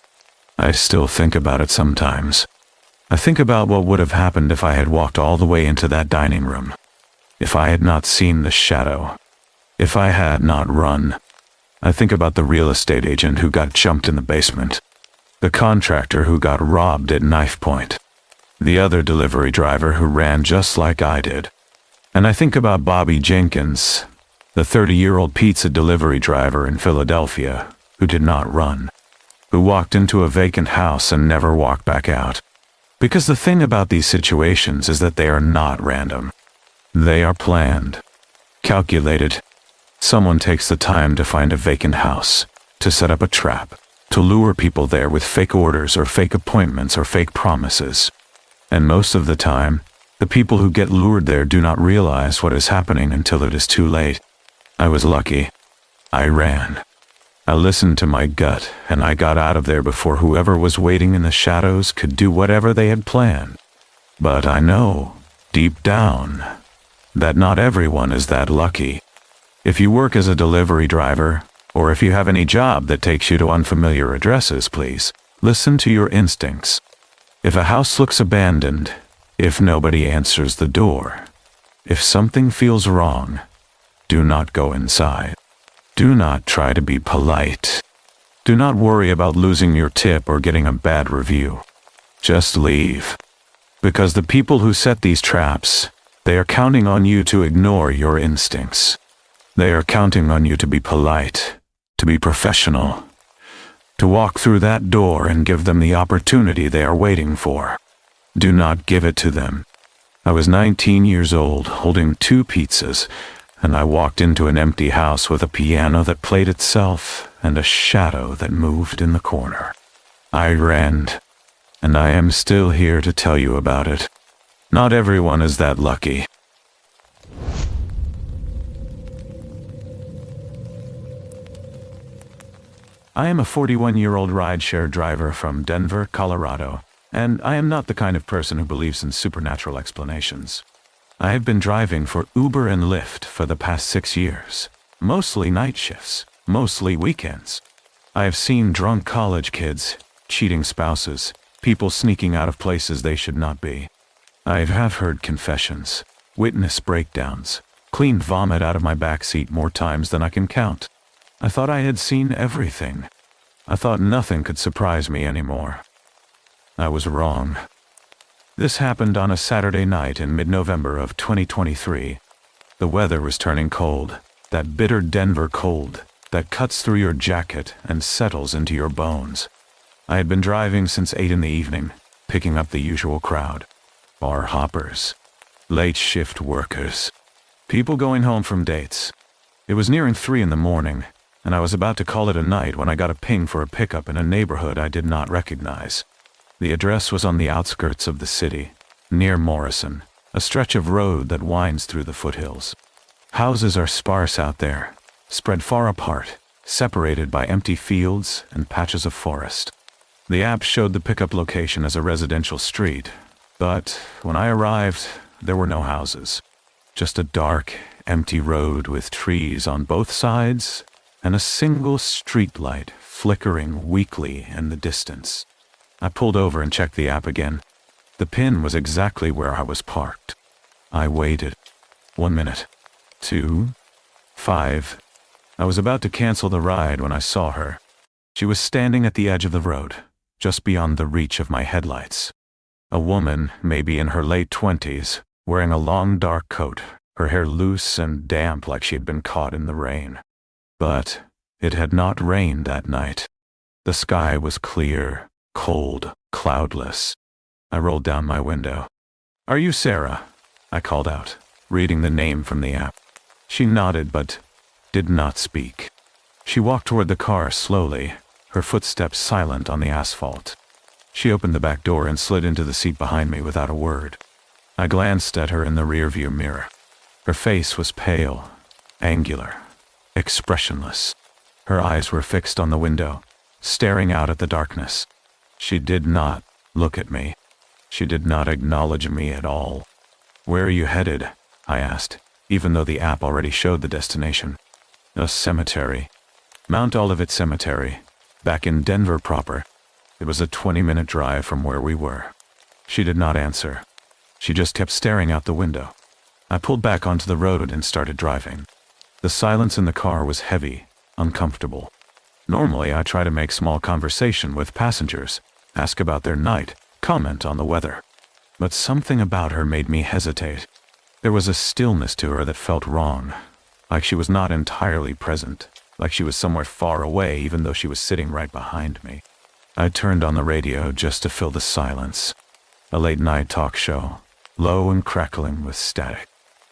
I still think about it sometimes. I think about what would have happened if I had walked all the way into that dining room. If I had not seen the shadow. If I had not run. I think about the real estate agent who got jumped in the basement. The contractor who got robbed at knife point. The other delivery driver who ran just like I did. And I think about Bobby Jenkins, the 30-year-old pizza delivery driver in Philadelphia who did not run, who walked into a vacant house and never walked back out. Because the thing about these situations is that they are not random. They are planned, calculated. Someone takes the time to find a vacant house, to set up a trap, to lure people there with fake orders or fake appointments or fake promises. And most of the time, the people who get lured there do not realize what is happening until it is too late. I was lucky. I ran. I listened to my gut, and I got out of there before whoever was waiting in the shadows could do whatever they had planned. But I know, deep down, that not everyone is that lucky. If you work as a delivery driver, or if you have any job that takes you to unfamiliar addresses, please listen to your instincts. If a house looks abandoned, if nobody answers the door, if something feels wrong, do not go inside. Do not try to be polite. Do not worry about losing your tip or getting a bad review. Just leave. Because the people who set these traps, they are counting on you to ignore your instincts. They are counting on you to be polite, to be professional, to walk through that door and give them the opportunity they are waiting for. Do not give it to them. I was 19 years old, holding 2 pizzas, and I walked into an empty house with a piano that played itself and a shadow that moved in the corner. I ran, and I am still here to tell you about it. Not everyone is that lucky. I am a 41-year-old rideshare driver from Denver, Colorado, and I am not the kind of person who believes in supernatural explanations. I have been driving for Uber and Lyft for the past 6 years, mostly night shifts, mostly weekends. I have seen drunk college kids, cheating spouses, people sneaking out of places they should not be. I have heard confessions, witnessed breakdowns, cleaned vomit out of my backseat more times than I can count. I thought I had seen everything. I thought nothing could surprise me anymore. I was wrong. This happened on a Saturday night in mid-November of 2023. The weather was turning cold, that bitter Denver cold that cuts through your jacket and settles into your bones. I had been driving since 8 in the evening, picking up the usual crowd. Bar hoppers, late shift workers, people going home from dates. It was nearing 3 in the morning, and I was about to call it a night when I got a ping for a pickup in a neighborhood I did not recognize. The address was on the outskirts of the city, near Morrison, a stretch of road that winds through the foothills. Houses are sparse out there, spread far apart, separated by empty fields and patches of forest. The app showed the pickup location as a residential street, but when I arrived, there were no houses. Just a dark, empty road with trees on both sides and a single street light flickering weakly in the distance. I pulled over and checked the app again. The pin was exactly where I was parked. I waited 1 minute. 2. 5. I was about to cancel the ride when I saw her. She was standing at the edge of the road, just beyond the reach of my headlights. A woman, maybe in her late 20s, wearing a long dark coat, her hair loose and damp like she had been caught in the rain. But it had not rained that night. The sky was clear, cold, cloudless. I rolled down my window. "Are you Sarah?" I called out, reading the name from the app. She nodded but did not speak. She walked toward the car slowly, her footsteps silent on the asphalt. She opened the back door and slid into the seat behind me without a word. I glanced at her in the rearview mirror. Her face was pale, angular, expressionless. Her eyes were fixed on the window, staring out at the darkness. She did not look at me. She did not acknowledge me at all. "Where are you headed?" I asked, even though the app already showed the destination. "A cemetery. Mount Olivet Cemetery, back in Denver proper." It was a 20-minute drive from where we were. She did not answer. She just kept staring out the window. I pulled back onto the road and started driving. The silence in the car was heavy, uncomfortable. Normally, I try to make small conversation with passengers, ask about their night, comment on the weather. But something about her made me hesitate. There was a stillness to her that felt wrong, like she was not entirely present, like she was somewhere far away even though she was sitting right behind me. I turned on the radio just to fill the silence. A late-night talk show, low and crackling with static.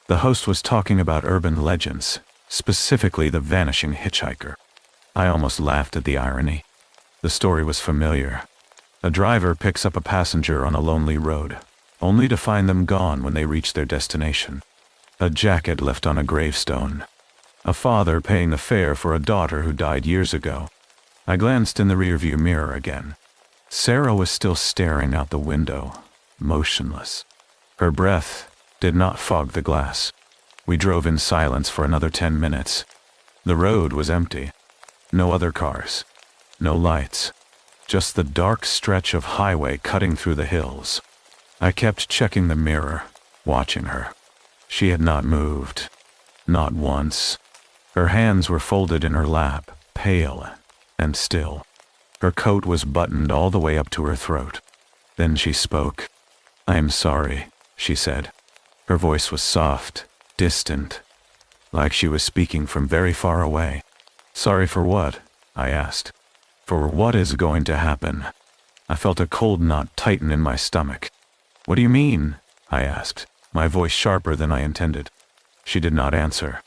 The host was talking about urban legends, specifically the vanishing hitchhiker. I almost laughed at the irony. The story was familiar. A driver picks up a passenger on a lonely road, only to find them gone when they reach their destination. A jacket left on a gravestone. A father paying the fare for a daughter who died years ago. I glanced in the rearview mirror again. Sarah was still staring out the window, motionless. Her breath did not fog the glass. We drove in silence for another 10 minutes. The road was empty. No other cars. No lights. Just the dark stretch of highway cutting through the hills. I kept checking the mirror, watching her. She had not moved. Not once. Her hands were folded in her lap, pale and still. Her coat was buttoned all the way up to her throat. Then she spoke. "I am sorry," she said. Her voice was soft, distant, like she was speaking from very far away. "Sorry for what?" I asked. "For what is going to happen?" I felt a cold knot tighten in my stomach. "What do you mean?" I asked, my voice sharper than I intended. She did not answer.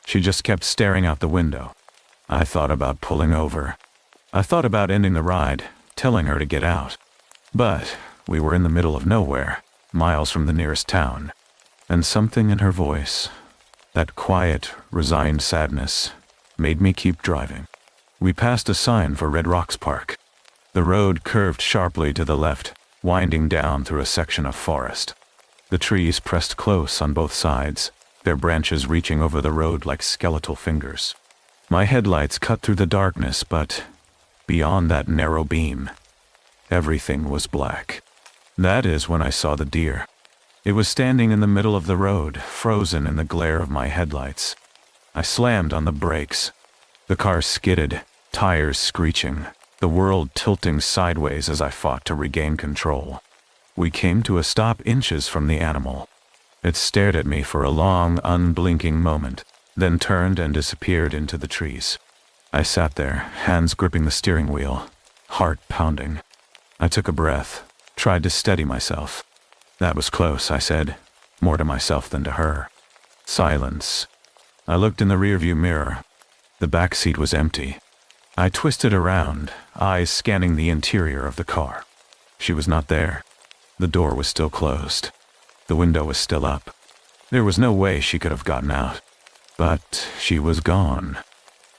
She just kept staring out the window. I thought about pulling over. I thought about ending the ride, telling her to get out. But we were in the middle of nowhere, miles from the nearest town. And something in her voice, that quiet, resigned sadness, made me keep driving. We passed a sign for Red Rocks Park. The road curved sharply to the left, winding down through a section of forest. The trees pressed close on both sides, their branches reaching over the road like skeletal fingers. My headlights cut through the darkness, but beyond that narrow beam, everything was black. That is when I saw the deer. It was standing in the middle of the road, frozen in the glare of my headlights. I slammed on the brakes. The car skidded, tires screeching, the world tilting sideways as I fought to regain control. We came to a stop inches from the animal. It stared at me for a long, unblinking moment, then turned and disappeared into the trees. I sat there, hands gripping the steering wheel, heart pounding. I took a breath, tried to steady myself. "That was close," I said, more to myself than to her. Silence. I looked in the rearview mirror. The back seat was empty. I twisted around, eyes scanning the interior of the car. She was not there. The door was still closed. The window was still up. There was no way she could have gotten out. But she was gone.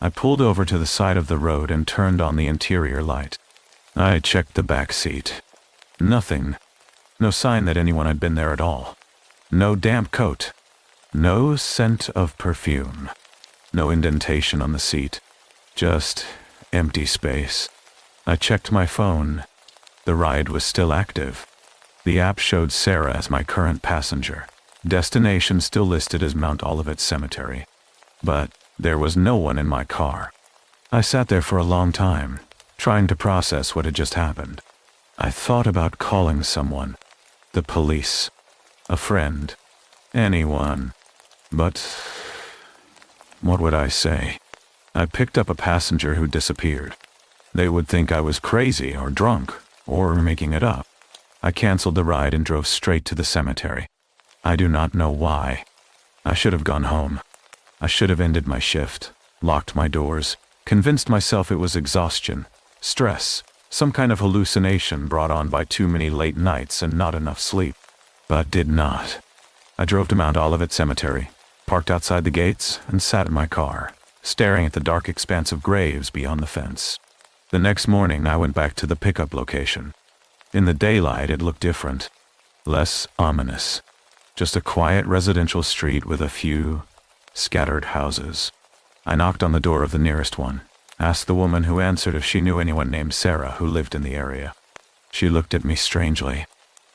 I pulled over to the side of the road and turned on the interior light. I checked the back seat. Nothing. No sign that anyone had been there at all. No damp coat. No scent of perfume. No indentation on the seat. Just empty space. I checked my phone. The ride was still active. The app showed Sarah as my current passenger, Destination still listed as Mount Olivet Cemetery. But there was no one in my car. I sat there for a long time, trying to process what had just happened. I thought about calling someone. The police. A friend. Anyone. But what would I say? I picked up a passenger who disappeared. They would think I was crazy or drunk or making it up. I canceled the ride and drove straight to the cemetery. I do not know why. I should have gone home. I should have ended my shift, locked my doors, convinced myself it was exhaustion, stress, some kind of hallucination brought on by too many late nights and not enough sleep. But did not. I drove to Mount Olivet Cemetery, parked outside the gates, and sat in my car, staring at the dark expanse of graves beyond the fence. The next morning I went back to the pickup location. In the daylight it looked different, less ominous. Just a quiet residential street with a few scattered houses. I knocked on the door of the nearest one, asked the woman who answered if she knew anyone named Sarah who lived in the area. She looked at me strangely.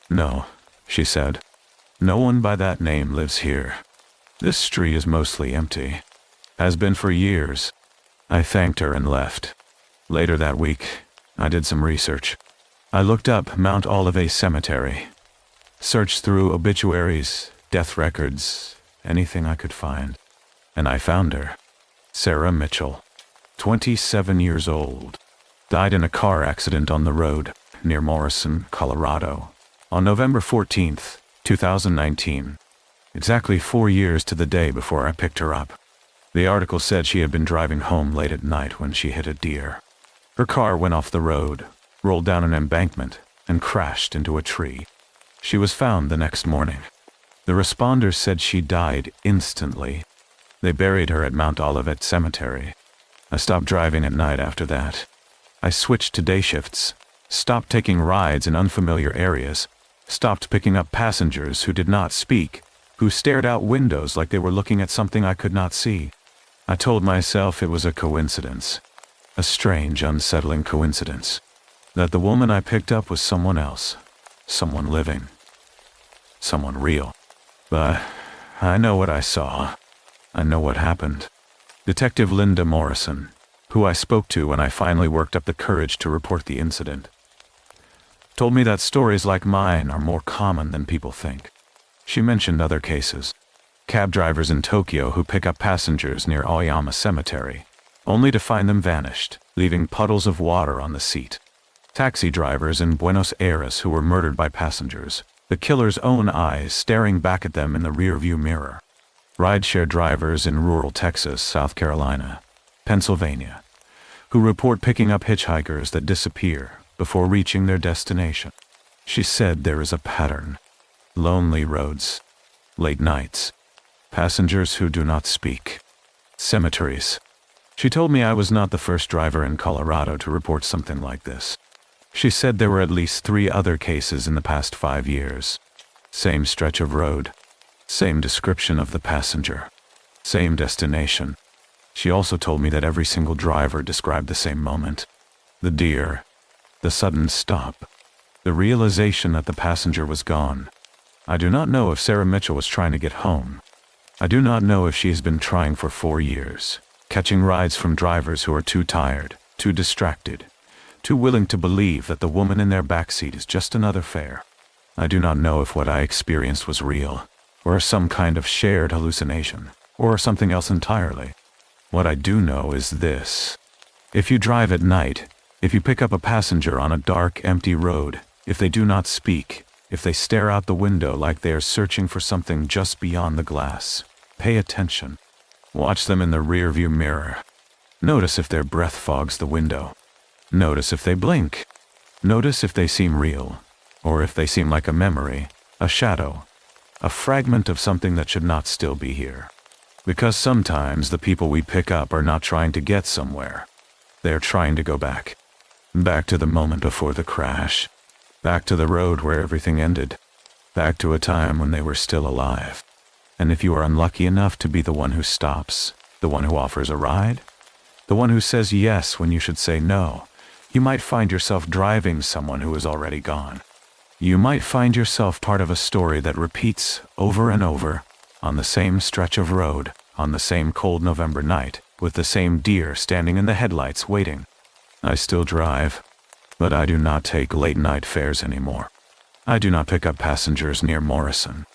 "No," she said. "No one by that name lives here. This street is mostly empty. Has been for years." I thanked her and left. Later that week, I did some research. I looked up Mount Olivet Cemetery. Searched through obituaries, death records, anything I could find. And I found her. Sarah Mitchell, 27 years old. Died in a car accident on the road near Morrison, Colorado, on November 14th, 2019. Exactly 4 years to the day before I picked her up. The article said she had been driving home late at night when she hit a deer. Her car went off the road, rolled down an embankment, and crashed into a tree. She was found the next morning. The responders said she died instantly. They buried her at Mount Olivet Cemetery. I stopped driving at night after that. I switched to day shifts, stopped taking rides in unfamiliar areas, stopped picking up passengers who did not speak, who stared out windows like they were looking at something I could not see. I told myself it was a coincidence, a strange, unsettling coincidence, that the woman I picked up was someone else, someone living, someone real. But I know what I saw. I know what happened. Detective Linda Morrison, who I spoke to when I finally worked up the courage to report the incident, told me that stories like mine are more common than people think. She mentioned other cases. Cab drivers in Tokyo who pick up passengers near Aoyama Cemetery, only to find them vanished, leaving puddles of water on the seat. Taxi drivers in Buenos Aires who were murdered by passengers, the killer's own eyes staring back at them in the rearview mirror. Rideshare drivers in rural Texas, South Carolina, Pennsylvania, who report picking up hitchhikers that disappear before reaching their destination. She said there is a pattern. Lonely roads, late nights, passengers who do not speak, cemeteries. She told me I was not the first driver in Colorado to report something like this. She said there were at least 3 other cases in the past 5 years. Same stretch of road, same description of the passenger, same destination. She also told me that every single driver described the same moment. The deer, the sudden stop, the realization that the passenger was gone. I do not know if Sarah Mitchell was trying to get home. I do not know if she has been trying for 4 years, catching rides from drivers who are too tired, too distracted, too willing to believe that the woman in their backseat is just another fare. I do not know if what I experienced was real, or some kind of shared hallucination, or something else entirely. What I do know is this. If you drive at night, if you pick up a passenger on a dark, empty road, if they do not speak, if they stare out the window like they are searching for something just beyond the glass, pay attention. Watch them in the rearview mirror. Notice if their breath fogs the window. Notice if they blink. Notice if they seem real, or if they seem like a memory, a shadow, a fragment of something that should not still be here. Because sometimes the people we pick up are not trying to get somewhere. They are trying to go back. Back to the moment before the crash. Back to the road where everything ended. Back to a time when they were still alive. And if you are unlucky enough to be the one who stops, the one who offers a ride, the one who says yes when you should say no, you might find yourself driving someone who is already gone. You might find yourself part of a story that repeats over and over, on the same stretch of road, on the same cold November night, with the same deer standing in the headlights waiting. I still drive, but I do not take late-night fares anymore. I do not pick up passengers near Morrison.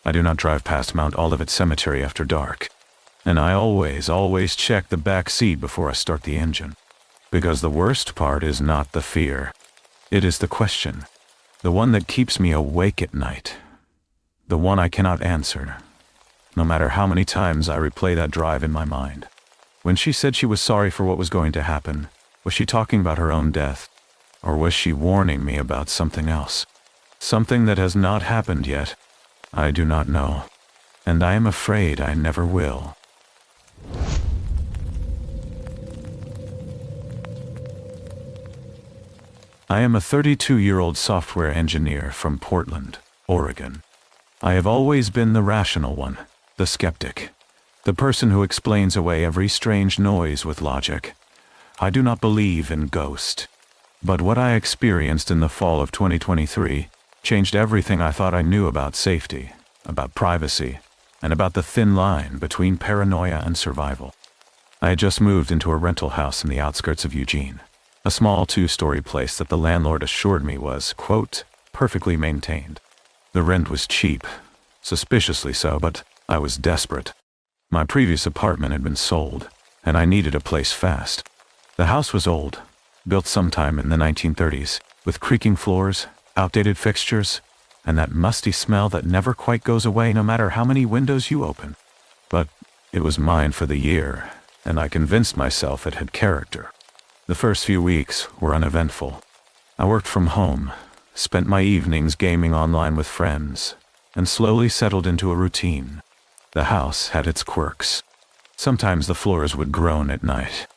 I do not drive past Mount Olivet Cemetery after dark. And I always check the back seat before I start the engine. Because the worst part is not the fear. It is the question. The one that keeps me awake at night. The one I cannot answer. No matter how many times I replay that drive in my mind. When she said she was sorry for what was going to happen, was she talking about her own death? Or was she warning me about something else? Something that has not happened yet. I do not know. And I am afraid I never will. I am a 32-year-old software engineer from Portland, Oregon. I have always been the rational one, the skeptic, the person who explains away every strange noise with logic. I do not believe in ghosts. But what I experienced in the fall of 2023 changed everything I thought I knew about safety, about privacy, and about the thin line between paranoia and survival. I had just moved into a rental house in the outskirts of Eugene, a small 2-story place that the landlord assured me was, quote, perfectly maintained. The rent was cheap, suspiciously so, but I was desperate. My previous apartment had been sold, and I needed a place fast. The house was old, built sometime in the 1930s, with creaking floors, outdated fixtures, and that musty smell that never quite goes away no matter how many windows you open. But it was mine for the year, and I convinced myself it had character. The first few weeks were uneventful. I worked from home, spent my evenings gaming online with friends, and slowly settled into a routine. The house had its quirks. Sometimes the floors would groan at night.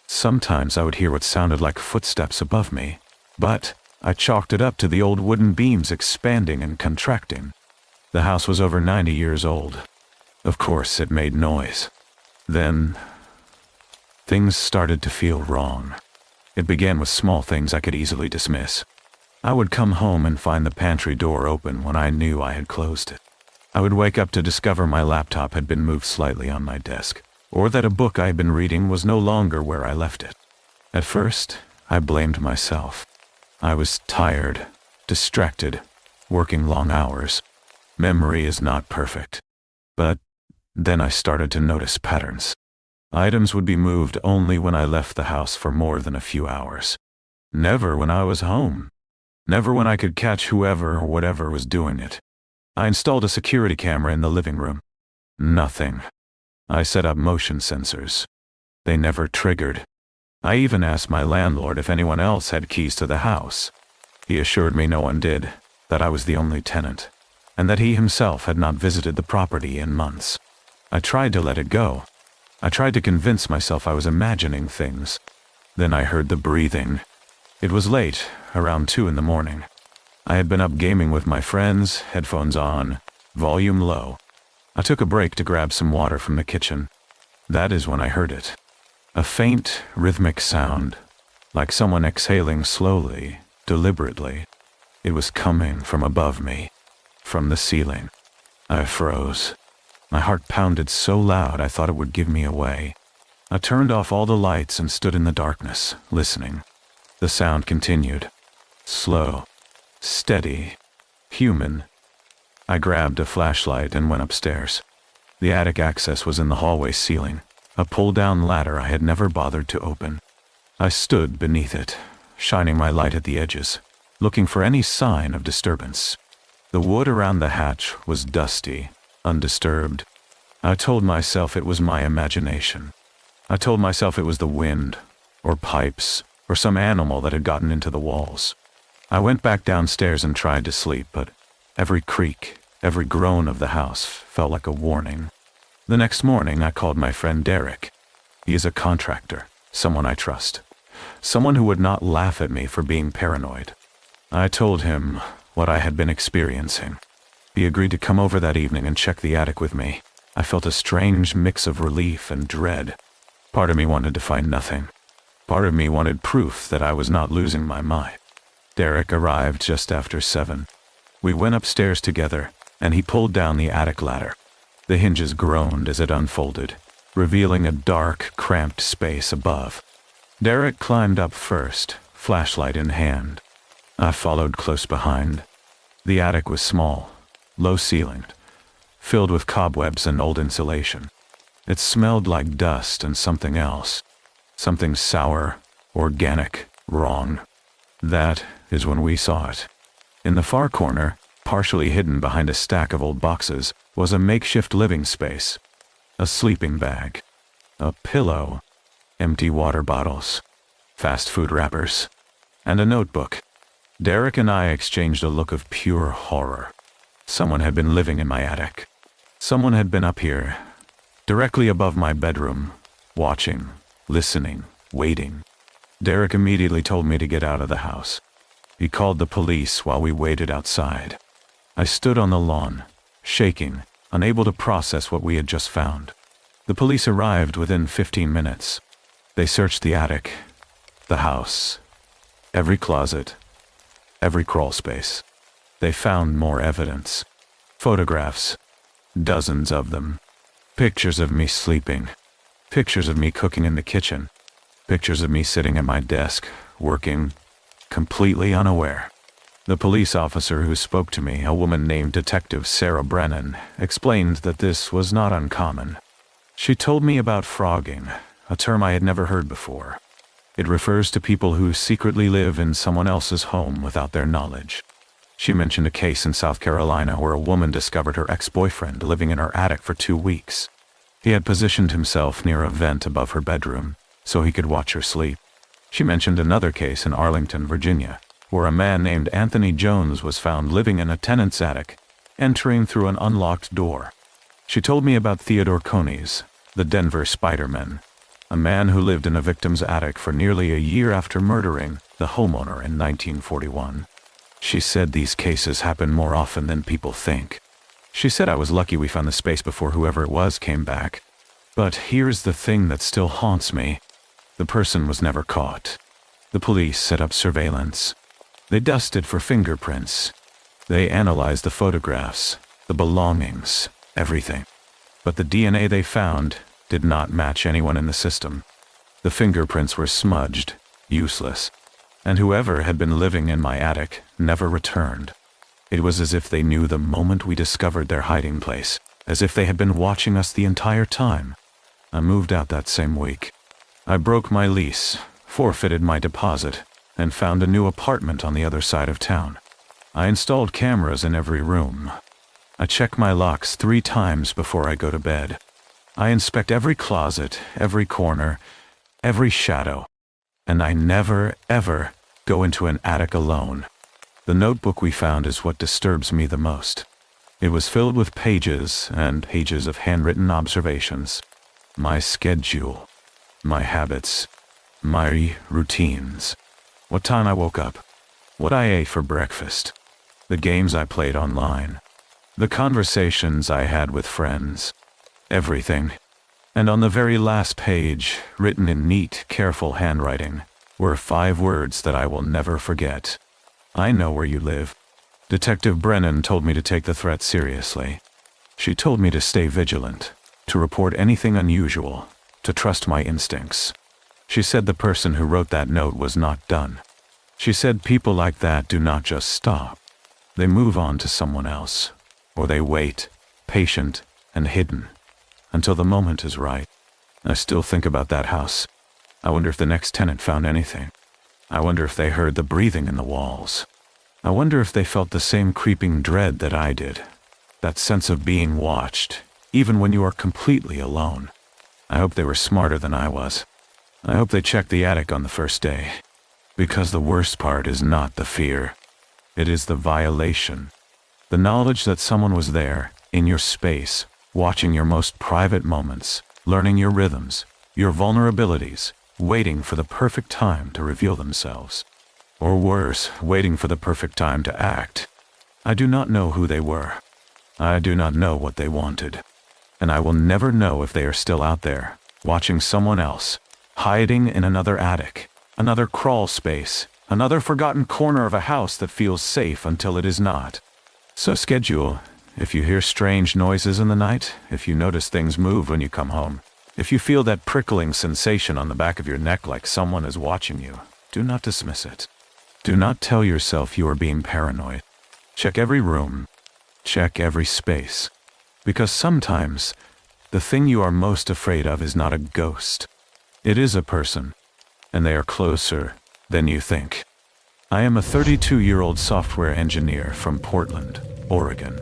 Sometimes I would hear what sounded like footsteps above me, but I chalked it up to the old wooden beams expanding and contracting. The house was over 90 years old. Of course, it made noise. Then things started to feel wrong. It began with small things I could easily dismiss. I would come home and find the pantry door open when I knew I had closed it. I would wake up to discover my laptop had been moved slightly on my desk, or that a book I had been reading was no longer where I left it. At first, I blamed myself. I was tired, distracted, working long hours. Memory is not perfect. But then I started to notice patterns. Items would be moved only when I left the house for more than a few hours. Never when I was home. Never when I could catch whoever or whatever was doing it. I installed a security camera in the living room. Nothing. I set up motion sensors. They never triggered. I even asked my landlord if anyone else had keys to the house. He assured me no one did, that I was the only tenant, and that he himself had not visited the property in months. I tried to let it go. I tried to convince myself I was imagining things. Then I heard the breathing. It was late, around 2 in the morning. I had been up gaming with my friends, headphones on, volume low. I took a break to grab some water from the kitchen. That is when I heard it. A faint, rhythmic sound, like someone exhaling slowly, deliberately. It was coming from above me, from the ceiling. I froze. My heart pounded so loud I thought it would give me away. I turned off all the lights and stood in the darkness, listening. The sound continued. Slow, steady, human. I grabbed a flashlight and went upstairs. The attic access was in the hallway ceiling, a pull-down ladder I had never bothered to open. I stood beneath it, shining my light at the edges, looking for any sign of disturbance. The wood around the hatch was dusty, undisturbed. I told myself it was my imagination. I told myself it was the wind, or pipes, or some animal that had gotten into the walls. I went back downstairs and tried to sleep, but every creak, every groan of the house felt like a warning. The next morning I called my friend Derek. He is a contractor, someone I trust, someone who would not laugh at me for being paranoid. I told him what I had been experiencing. He agreed to come over that evening and check the attic with me. I felt a strange mix of relief and dread. Part of me wanted to find nothing. Part of me wanted proof that I was not losing my mind. Derek arrived just after 7, We went upstairs together, and he pulled down the attic ladder. The hinges groaned as it unfolded, revealing a dark, cramped space above. Derek climbed up first, flashlight in hand. I followed close behind. The attic was small, low-ceilinged, filled with cobwebs and old insulation. It smelled like dust and something else. Something sour, organic, wrong. That is when we saw it. In the far corner, partially hidden behind a stack of old boxes, was a makeshift living space. A sleeping bag. A pillow. Empty water bottles. Fast food wrappers. And a notebook. Derek and I exchanged a look of pure horror. Someone had been living in my attic. Someone had been up here, directly above my bedroom, watching, listening, waiting. Derek immediately told me to get out of the house. He called the police while we waited outside. I stood on the lawn, shaking, unable to process what we had just found. The police arrived within 15 minutes. They searched the attic, the house, every closet, every crawl space. They found more evidence. Photographs, dozens of them. Pictures of me sleeping. Pictures of me cooking in the kitchen. Pictures of me sitting at my desk, working, completely unaware. The police officer who spoke to me, a woman named Detective Sarah Brennan, explained that this was not uncommon. She told me about frogging, a term I had never heard before. It refers to people who secretly live in someone else's home without their knowledge. She mentioned a case in South Carolina where a woman discovered her ex-boyfriend living in her attic for 2 weeks. He had positioned himself near a vent above her bedroom so he could watch her sleep. She mentioned another case in Arlington, Virginia, where a man named Anthony Jones was found living in a tenant's attic, entering through an unlocked door. She told me about Theodore Coneys, the Denver Spider-Man, a man who lived in a victim's attic for nearly a year after murdering the homeowner in 1941. She said these cases happen more often than people think. She said I was lucky we found the space before whoever it was came back. But here's the thing that still haunts me. The person was never caught. The police set up surveillance. They dusted for fingerprints. They analyzed the photographs, the belongings, everything. But the DNA they found did not match anyone in the system. The fingerprints were smudged, useless. And whoever had been living in my attic never returned. It was as if they knew the moment we discovered their hiding place, as if they had been watching us the entire time. I moved out that same week. I broke my lease, forfeited my deposit, and found a new apartment on the other side of town. I installed cameras in every room. I check my locks 3 times before I go to bed. I inspect every closet, every corner, every shadow. And I never, ever go into an attic alone. The notebook we found is what disturbs me the most. It was filled with pages and pages of handwritten observations. My schedule, my habits, my routines. What time I woke up, what I ate for breakfast, the games I played online, the conversations I had with friends, everything. And on the very last page, written in neat, careful handwriting, were 5 words that I will never forget. I know where you live. Detective Brennan told me to take the threat seriously. She told me to stay vigilant, to report anything unusual, to trust my instincts. She said the person who wrote that note was not done. She said people like that do not just stop. They move on to someone else, or they wait, patient and hidden, until the moment is right. I still think about that house. I wonder if the next tenant found anything. I wonder if they heard the breathing in the walls. I wonder if they felt the same creeping dread that I did. That sense of being watched, even when you are completely alone. I hope they were smarter than I was. I hope they checked the attic on the first day. Because the worst part is not the fear. It is the violation. The knowledge that someone was there, in your space, watching your most private moments, learning your rhythms, your vulnerabilities, waiting for the perfect time to reveal themselves. Or worse, waiting for the perfect time to act. I do not know who they were. I do not know what they wanted. And I will never know if they are still out there, watching someone else, hiding in another attic, another crawl space, another forgotten corner of a house that feels safe until it is not. So schedule. If you hear strange noises in the night, if you notice things move when you come home, if you feel that prickling sensation on the back of your neck like someone is watching you, do not dismiss it. Do not tell yourself you are being paranoid. Check every room. Check every space. Because sometimes, the thing you are most afraid of is not a ghost. It is a person. And they are closer than you think. I am a 32-year-old software engineer from Portland, Oregon.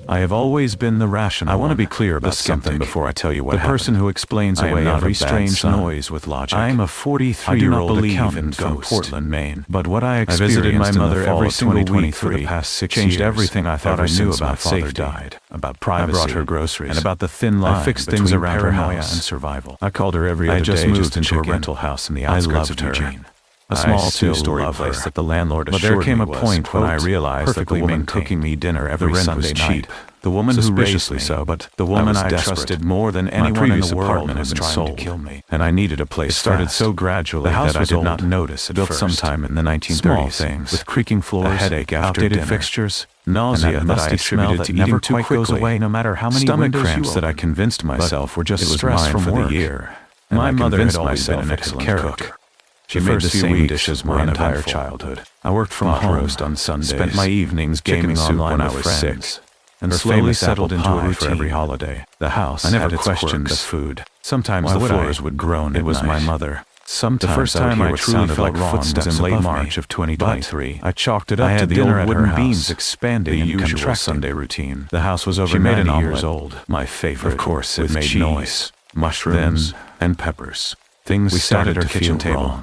I have always been the rational one. I want to be clear about something before I tell you what happened. The person who explains away every strange noise with logic. I am a 43-year-old accountant from Portland, Maine. But what I experienced in the fall of 2023 for the past 6 years changed everything I thought I knew about safety, about privacy, I brought her groceries, and about the thin line I fixed things around paranoia and survival. I called her every other day. I just moved into a rental house in the outskirts of Eugene. A small two-story place that the landlord assured me was, but there came a point when I realized that the woman cooking me dinner every Sunday night, the woman who raised me, but the woman I trusted more than anyone in the world was trying to kill me, and I needed a place. It started so gradually that I did not notice at first. Built sometime in the 1930s, small things with creaking floors, a headache after outdated fixtures, nausea that I attributed to eating too quickly, no matter how many stomach cramps that I convinced myself were just stress from work. My mother had always been an excellent cook. She made the same dishes my entire childhood. I worked from home, roast on Sundays, spent my evenings gaming online when I was 6, and slowly settled into a routine for every holiday. The house, I never questioned the food. Sometimes the floors would groan. It was my mother. Sometimes the first time I truly felt wrong was in late March of 2023. I chalked it up to the old wooden beams expanding and usual Sunday routine. The house was over 90 years old. My favorite. Of course, it made noise, mushrooms, and peppers. Things started to kitchen table.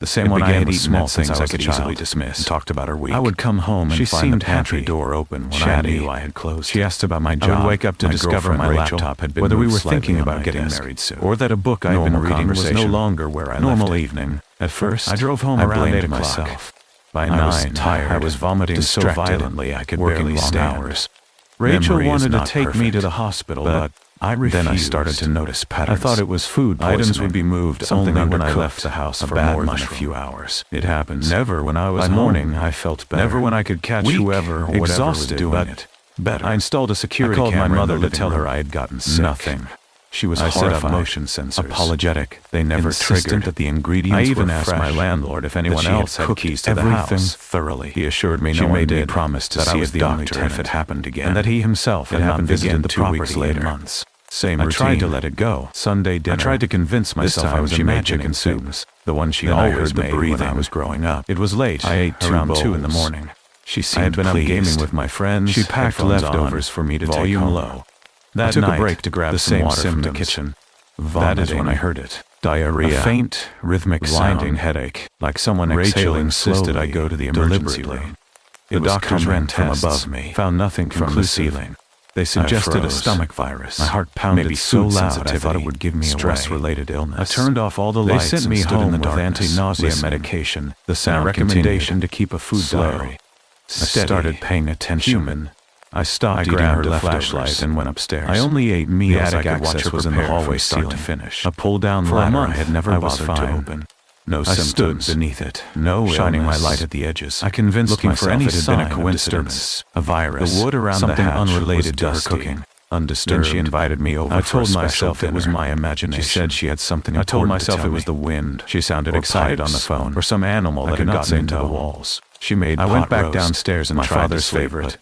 The same one I had eaten at since I could easily dismiss. And talked about her week. I would come home and find the pantry door open when I knew I had closed. She asked about my job. I would wake up to discover my laptop had been whether we were thinking about getting married soon, or that a book I had been reading was no longer where I left it. Normal evening. At first, I drove home around 8 o'clock. By 9, I was vomiting so violently I could barely stand. Rachel wanted to take me to the hospital, but I refused. Then I started to notice patterns. I thought it was food poisoning. Items would be moved only when I left the house for more than a few hours. It happens. Never when I was home. By morning, I felt better. Never when I could catch whoever or whatever was doing it. Better. I installed a security camera. I called my mother to tell her I had gotten sick. Nothing. She was horrified. Set up motion sensors. Apologetic. They never triggered. That the ingredients I even asked my landlord if anyone else had keys to the house. Thoroughly. He assured me no one did. She made me promise to see the doctor if it happened again, and that he himself had not visited the property later. Months. Same routine. I tried to let it go. Sunday dinner. I tried to convince myself I was imagining soups. The one she always made when I was growing up. It was late. I ate around 2 in the morning. She seemed I had been up gaming with my friends. She packed leftovers for me to take home. Low. That night, I took a break to grab some water from the kitchen. That is when I heard it. Diarrhea. A faint, rhythmic, blinding headache, like someone exhaling slowly. I go to the emergency room. The doctors ran from above me. Found nothing from the ceiling. They suggested a stomach virus. My heart pounded so loud I thought it would give me stress-related illness. I turned off all the lights and stood in the darkness. Anti-nausea medication. The sound recommendation to keep a food diary. I started paying attention. I stopped eating her flashlight and went upstairs. I only ate meals I could watch her was in the hallway start to finish. A pull-down ladder I had never bothered to open. No symptoms beneath it. No shining my light at the edges. I convinced myself it had been a coincidence, a virus, the wood around something unrelated to her cooking. Undisturbed. Then she invited me over. I told myself it was my imagination. She said she had something important to tell me. I told myself it was the wind. She sounded excited on the phone, or some animal that had gotten into the walls. She made pot roast. I went back downstairs and tried father's favorite.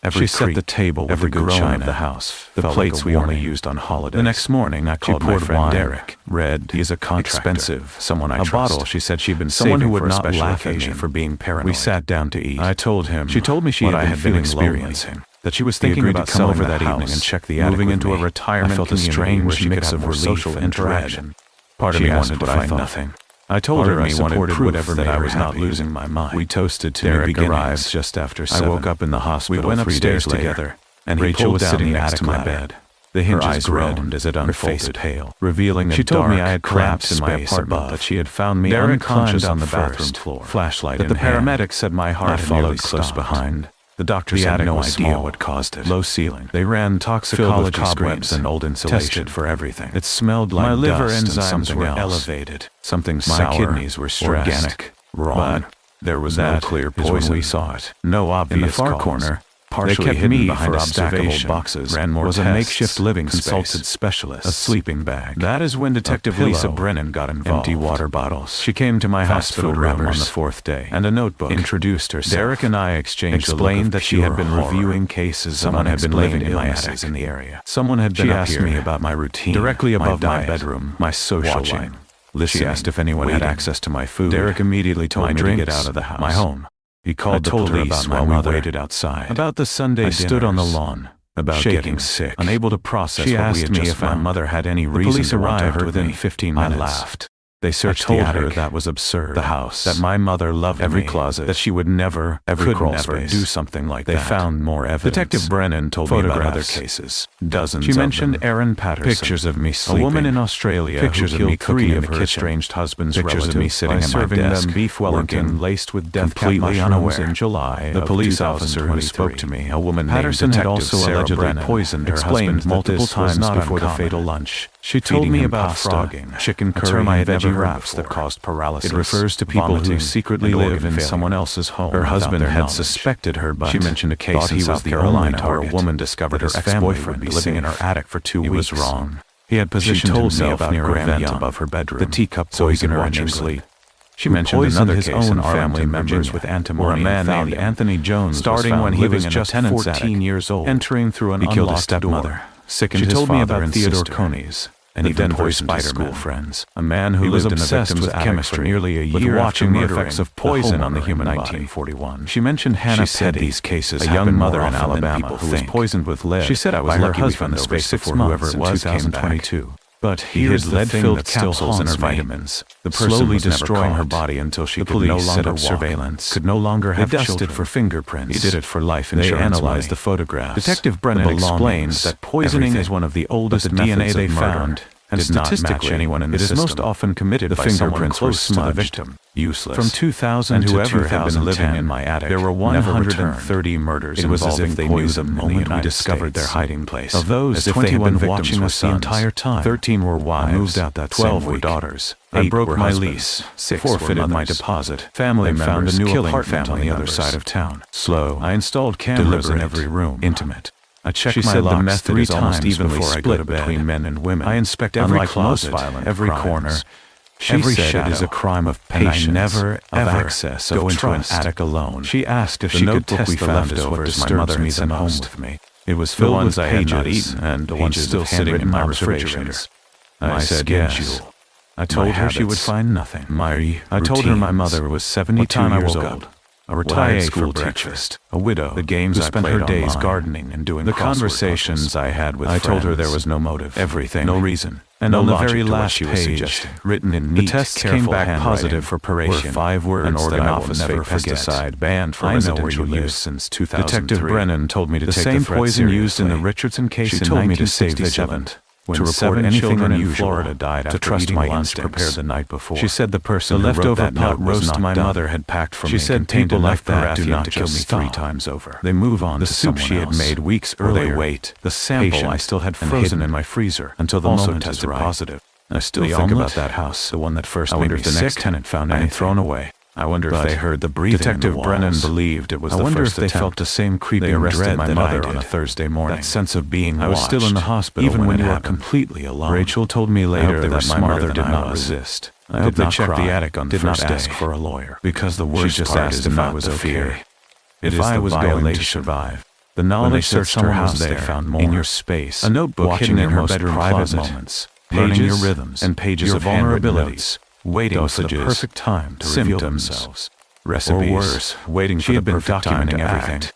She set the table with the good china of the house, the plates we only used on holidays. The next morning, I called my friend Derek. Red, he is a contractor. Expensive, someone I trust. A bottle, she said she'd been saving for a special occasion for being paranoid. We sat down to eat. I told him. She told me she had been experiencing. That she was thinking about come over that evening and check the attic moving into a retirement community. I felt a strange mix of social interaction. Part of me wanted to find nothing. I told her I supported whatever that I was not losing my mind. We toasted to Derek arrived just after 7. I woke up in the hospital. We went upstairs together, and Rachel was sitting next to my bed. The hinges groaned as it unfolded, pale, revealing a dark, I had collapsed in my apartment. That she had found me unconscious on the bathroom floor. Flashlight. That the paramedics said my heart followed close behind. The doctors had no idea what caused it. Low ceiling. They ran toxicology scrubs and old insulation. Tested for everything. It smelled like my liver enzymes were elevated. Something sour. My kidneys were stressed. Organic. Wrong. But there was no clear poison. We saw it. No obvious. In the far corner, partially hidden behind a stack of old boxes, was a makeshift living consulted specialist, a sleeping bag. That is when Detective Lisa Brennan got involved. Empty water bottles. She came to my hospital room on the 4th day, and a notebook. Introduced herself. Derek and I exchanged explained that she had been reviewing cases. Someone had been living in my attic in the area. Someone had been asked me about my routine, directly above my bedroom, my social life. She asked if anyone had access to my food. Derek immediately told me to get out of the house. My home. He called the police while we waited outside. About the Sunday dinners. I stood on the lawn, about getting sick, unable to process what we had just found. She asked me if my mother had any reason to want to hurt me. Within 15 minutes. I laughed. They searched the attic. I told her that was absurd. The house. That my mother loved every closet. That she would never, could never do something like that. They found more evidence. Detective Brennan told me about other cases. Dozens of them. She mentioned Aaron Patterson. Pictures of me sleeping. A woman in Australia. Pictures of me cooking in her estranged husband's relatives. Pictures of me sitting at my desk. Them beef Wellington laced with death completely unaware. In July, the police officer who spoke to me, a woman Patterson named Detective had also allegedly poisoned her husband multiple times before the fatal lunch. She told me about frogging, chicken curry, and veggie wraps that caused paralysis. It refers to people who secretly live in someone else's home. Her husband had suspected her, but she mentioned a case in South Carolina where a woman discovered her ex-boyfriend living in her attic for 2 weeks. It was wrong. He had positioned himself near a vent above her bedroom, the teacup so he could watch her sleep. She mentioned another case his own family members with antimony, where a man named Anthony Jones starting when he was just 14 years old, entering through an unlocked door. Sickened his father and Theodore Coneys, and he then poisoned his school friends. A man who lived obsessed with chemistry nearly a year watching the effects of poison on the human body. 1941. She mentioned Hannah Petty, these cases, a young mother in Alabama who was poisoned with lead. She said I was lucky we found the space before whoever it was came 22. But here's lead-filled capsules in her vitamins. The person slowly destroying her body until she could no longer surveillance, could no longer have children. They dusted for fingerprints. He did it for life insurance. They analyzed the photographs. Detective Brennan explains that poisoning is one of the oldest methods they found, and did not match anyone in the system. It is most often committed by someone close to the victim. Useless. From 2000 to 2010, in my attic, there were 130 murders. It was as if they knew the moment we discovered their hiding place. Of those, 21 watching us the entire time. 13 were wives. I moved out that 12 were daughters. I broke my lease. 6 forfeited my deposit. Family found a new apartment on the other side of town. Slow. I installed cameras in every room. Intimate. I check my locks the meth 3 times before I go to bed. Between men and women. I inspect every closet, every corner. Every shadow is a crime of patience. I never, ever access go into an attic alone. She asked if she could test the leftovers my mother had sent home with me. It was filled with pages, and the ones still sitting in my refrigerator. I said yes. I told her she would find nothing. I told her my mother was 72 years old. A retired school teacher, a widow, the games I spent her days gardening and doing the conversations I had with friends. I told her there was no motive, everything, no reason, and on the very last page, written in neat, the tests came back positive for paration, were 5 words an organ office never pesticide banned for residential use since 2003. Detective Brennan told me to take the same poison used in the Richardson case in 1967. To report anything unusual in Florida died after to trust my lunch prepared the night before. She said the person the leftover pot roast my mother had packed for me. She said people like that do not kill me 3 times over. They move on to someone else. The soup she had made weeks earlier. They wait. The sample I still had frozen in my freezer until the moment tested positive. I still think about that house, the one that first made me sick. I wonder if the next tenant found anything thrown away. I wonder if they heard the breathing. Detective Brennan believed it was the first attempt. I wonder if they felt the same creeping dread my mother on a Thursday morning. That sense of being watched. I was still in the hospital even when you were completely alone. Rachel told me later that my mother did not resist. I hope they checked the attic on the first day. Did not ask for a lawyer because the worst part is if I was okay. If I was going to survive. The knowledge that someone was there found more in your space, a notebook hidden in her bedroom private moments, learning your rhythms and pages of vulnerabilities. Waiting for the perfect time to reveal themselves. Recipes, or worse, waiting for the perfect time to act.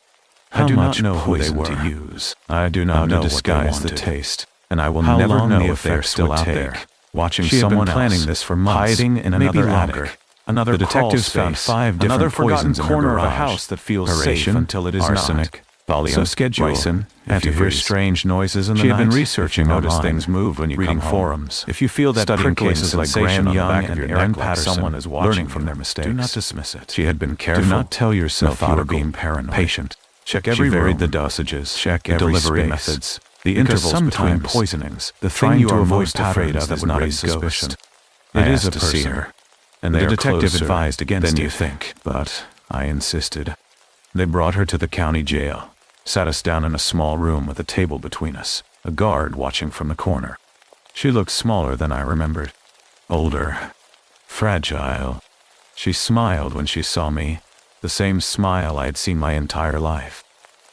I do not know who they were to use. I do not know disguise the taste, and I will never know if they are still out there. Watching someone planning this for months, hiding in another attic. Another the detectives found 5 different poisons in corner of a house that feels safe until it is arsenic. So schedule. If you hear strange noises in the night, she had been researching notice things move when you reading forums. If you feel that studying cases like Graham Young and Aaron Patterson, someone is watching, learning from their mistakes. Do not dismiss it. She had been careful. Do not tell yourself you are being paranoid. Patient. Check every varied the dosages. Check every delivery methods. The intervals between poisonings. The thing you are most afraid of is not a suspicion. It is a person, and the detective advised against it. Then you think, but I insisted. They brought her to the county jail. sat us down in a small room with a table between us, a guard watching from the corner. She looked smaller than I remembered. Older. Fragile. She smiled when she saw me, the same smile I had seen my entire life.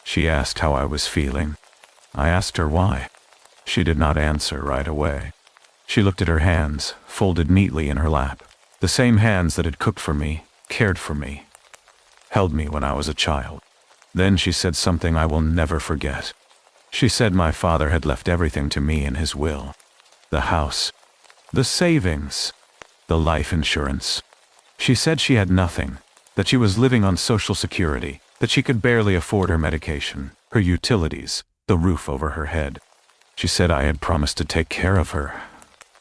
She asked how I was feeling. I asked her why. She did not answer right away. She looked at her hands, folded neatly in her lap, the same hands that had cooked for me, cared for me, held me when I was a child. Then she said something I will never forget. She said my father had left everything to me in his will. The house, the savings, the life insurance. She said she had nothing, that she was living on Social Security, that she could barely afford her medication, her utilities, the roof over her head. She said I had promised to take care of her,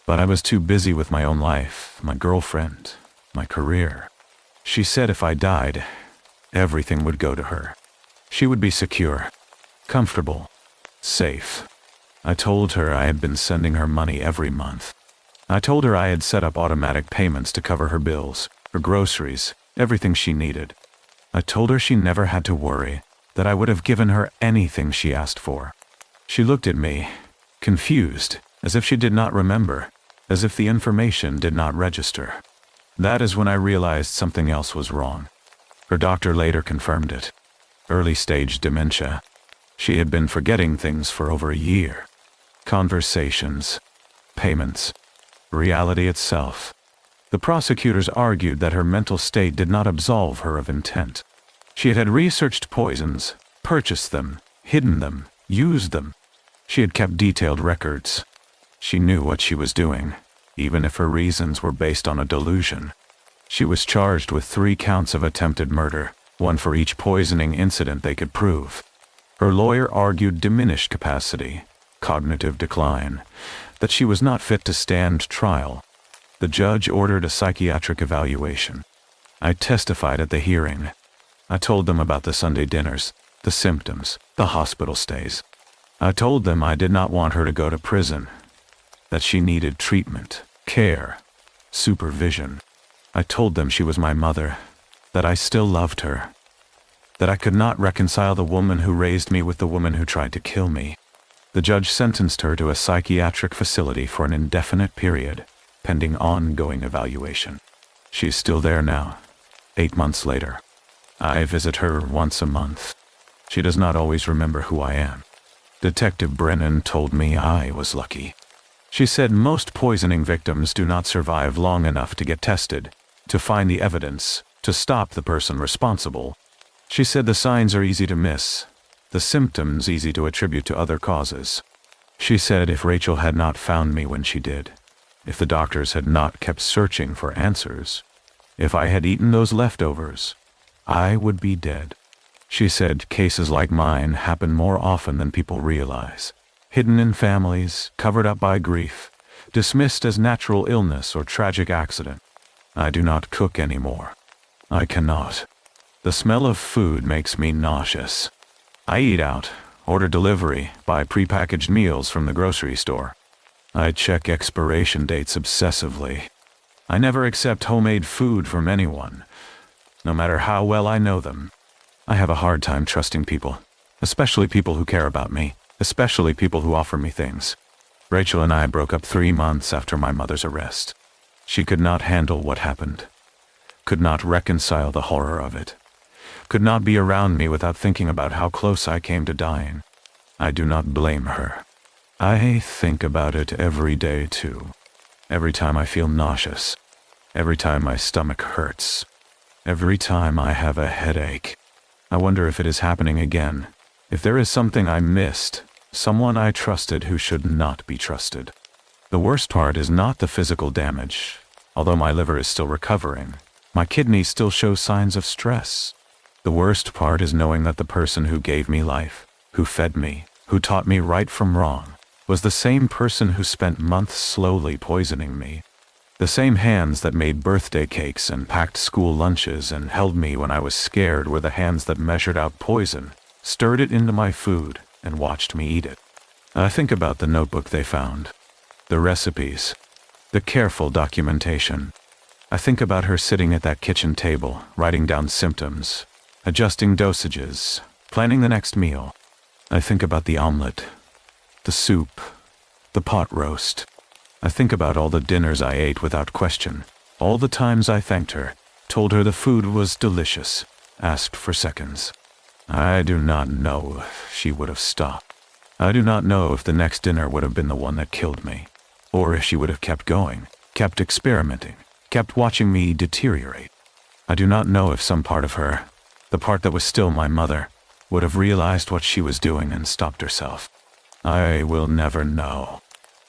but I was too busy with my own life, my girlfriend, my career. She said if I died, everything would go to her. She would be secure, comfortable, safe. I told her I had been sending her money every month. I told her I had set up automatic payments to cover her bills, her groceries, everything she needed. I told her she never had to worry, that I would have given her anything she asked for. She looked at me, confused, as if she did not remember, as if the information did not register. That is when I realized something else was wrong. Her doctor later confirmed it. Early-stage dementia. She had been forgetting things for over a year. Conversations, payments, reality itself. The prosecutors argued that her mental state did not absolve her of intent. She had researched poisons, purchased them, hidden them, used them. She had kept detailed records. She knew what she was doing, even if her reasons were based on a delusion. She was charged with 3 counts of attempted murder, 1 for each poisoning incident they could prove. Her lawyer argued diminished capacity, cognitive decline, that she was not fit to stand trial. The judge ordered a psychiatric evaluation. I testified at the hearing. I told them about the Sunday dinners, the symptoms, the hospital stays. I told them I did not want her to go to prison, that she needed treatment, care, supervision. I told them she was my mother, that I still loved her, that I could not reconcile the woman who raised me with the woman who tried to kill me. The judge sentenced her to a psychiatric facility for an indefinite period, pending ongoing evaluation. She is still there now, 8 months later. I visit her once a month. She does not always remember who I am. Detective Brennan told me I was lucky. She said most poisoning victims do not survive long enough to get tested, to find the evidence, to stop the person responsible. She said the signs are easy to miss, the symptoms easy to attribute to other causes. She said if Rachel had not found me when she did, if the doctors had not kept searching for answers, if I had eaten those leftovers, I would be dead. She said cases like mine happen more often than people realize. Hidden in families, covered up by grief, dismissed as natural illness or tragic accident. I do not cook anymore. I cannot. The smell of food makes me nauseous. I eat out, order delivery, buy prepackaged meals from the grocery store. I check expiration dates obsessively. I never accept homemade food from anyone, no matter how well I know them. I have a hard time trusting people, especially people who care about me, especially people who offer me things. Rachel and I broke up 3 months after my mother's arrest. She could not handle what happened, could not reconcile the horror of it, could not be around me without thinking about how close I came to dying. I do not blame her. I think about it every day too. Every time I feel nauseous, every time my stomach hurts, every time I have a headache. I wonder if it is happening again, if there is something I missed, someone I trusted who should not be trusted. The worst part is not the physical damage. Although my liver is still recovering, my kidneys still show signs of stress. The worst part is knowing that the person who gave me life, who fed me, who taught me right from wrong, was the same person who spent months slowly poisoning me. The same hands that made birthday cakes and packed school lunches and held me when I was scared were the hands that measured out poison, stirred it into my food, and watched me eat it. I think about the notebook they found, the recipes, the careful documentation. I think about her sitting at that kitchen table, writing down symptoms, adjusting dosages, planning the next meal. I think about the omelet, the soup, the pot roast. I think about all the dinners I ate without question, all the times I thanked her, told her the food was delicious, asked for seconds. I do not know if she would have stopped. I do not know if the next dinner would have been the one that killed me, or if she would have kept going, kept experimenting, kept watching me deteriorate. I do not know if some part of her, the part that was still my mother, would have realized what she was doing and stopped herself. I will never know.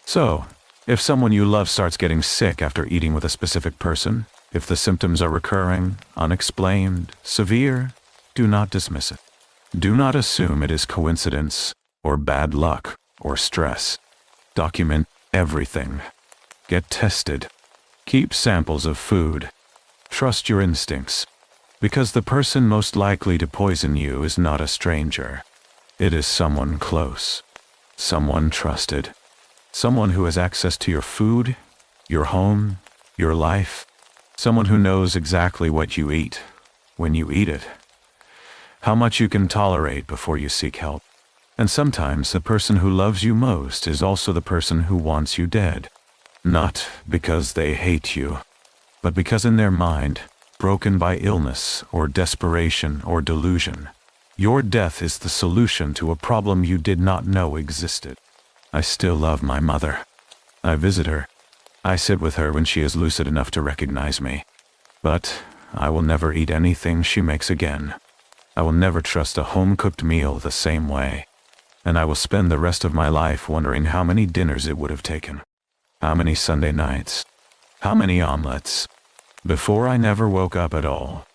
So, if someone you love starts getting sick after eating with a specific person, if the symptoms are recurring, unexplained, severe, do not dismiss it. Do not assume it is coincidence, or bad luck, or stress. Document everything. Get tested. Keep samples of food. Trust your instincts. Because the person most likely to poison you is not a stranger. It is someone close. Someone trusted. Someone who has access to your food, your home, your life. Someone who knows exactly what you eat, when you eat it. How much you can tolerate before you seek help. And sometimes the person who loves you most is also the person who wants you dead. Not because they hate you, but because in their mind, broken by illness or desperation or delusion, your death is the solution to a problem you did not know existed. I still love my mother. I visit her. I sit with her when she is lucid enough to recognize me. But I will never eat anything she makes again. I will never trust a home-cooked meal the same way. And I will spend the rest of my life wondering how many dinners it would have taken. How many Sunday nights? How many omelets? Before I never woke up at all.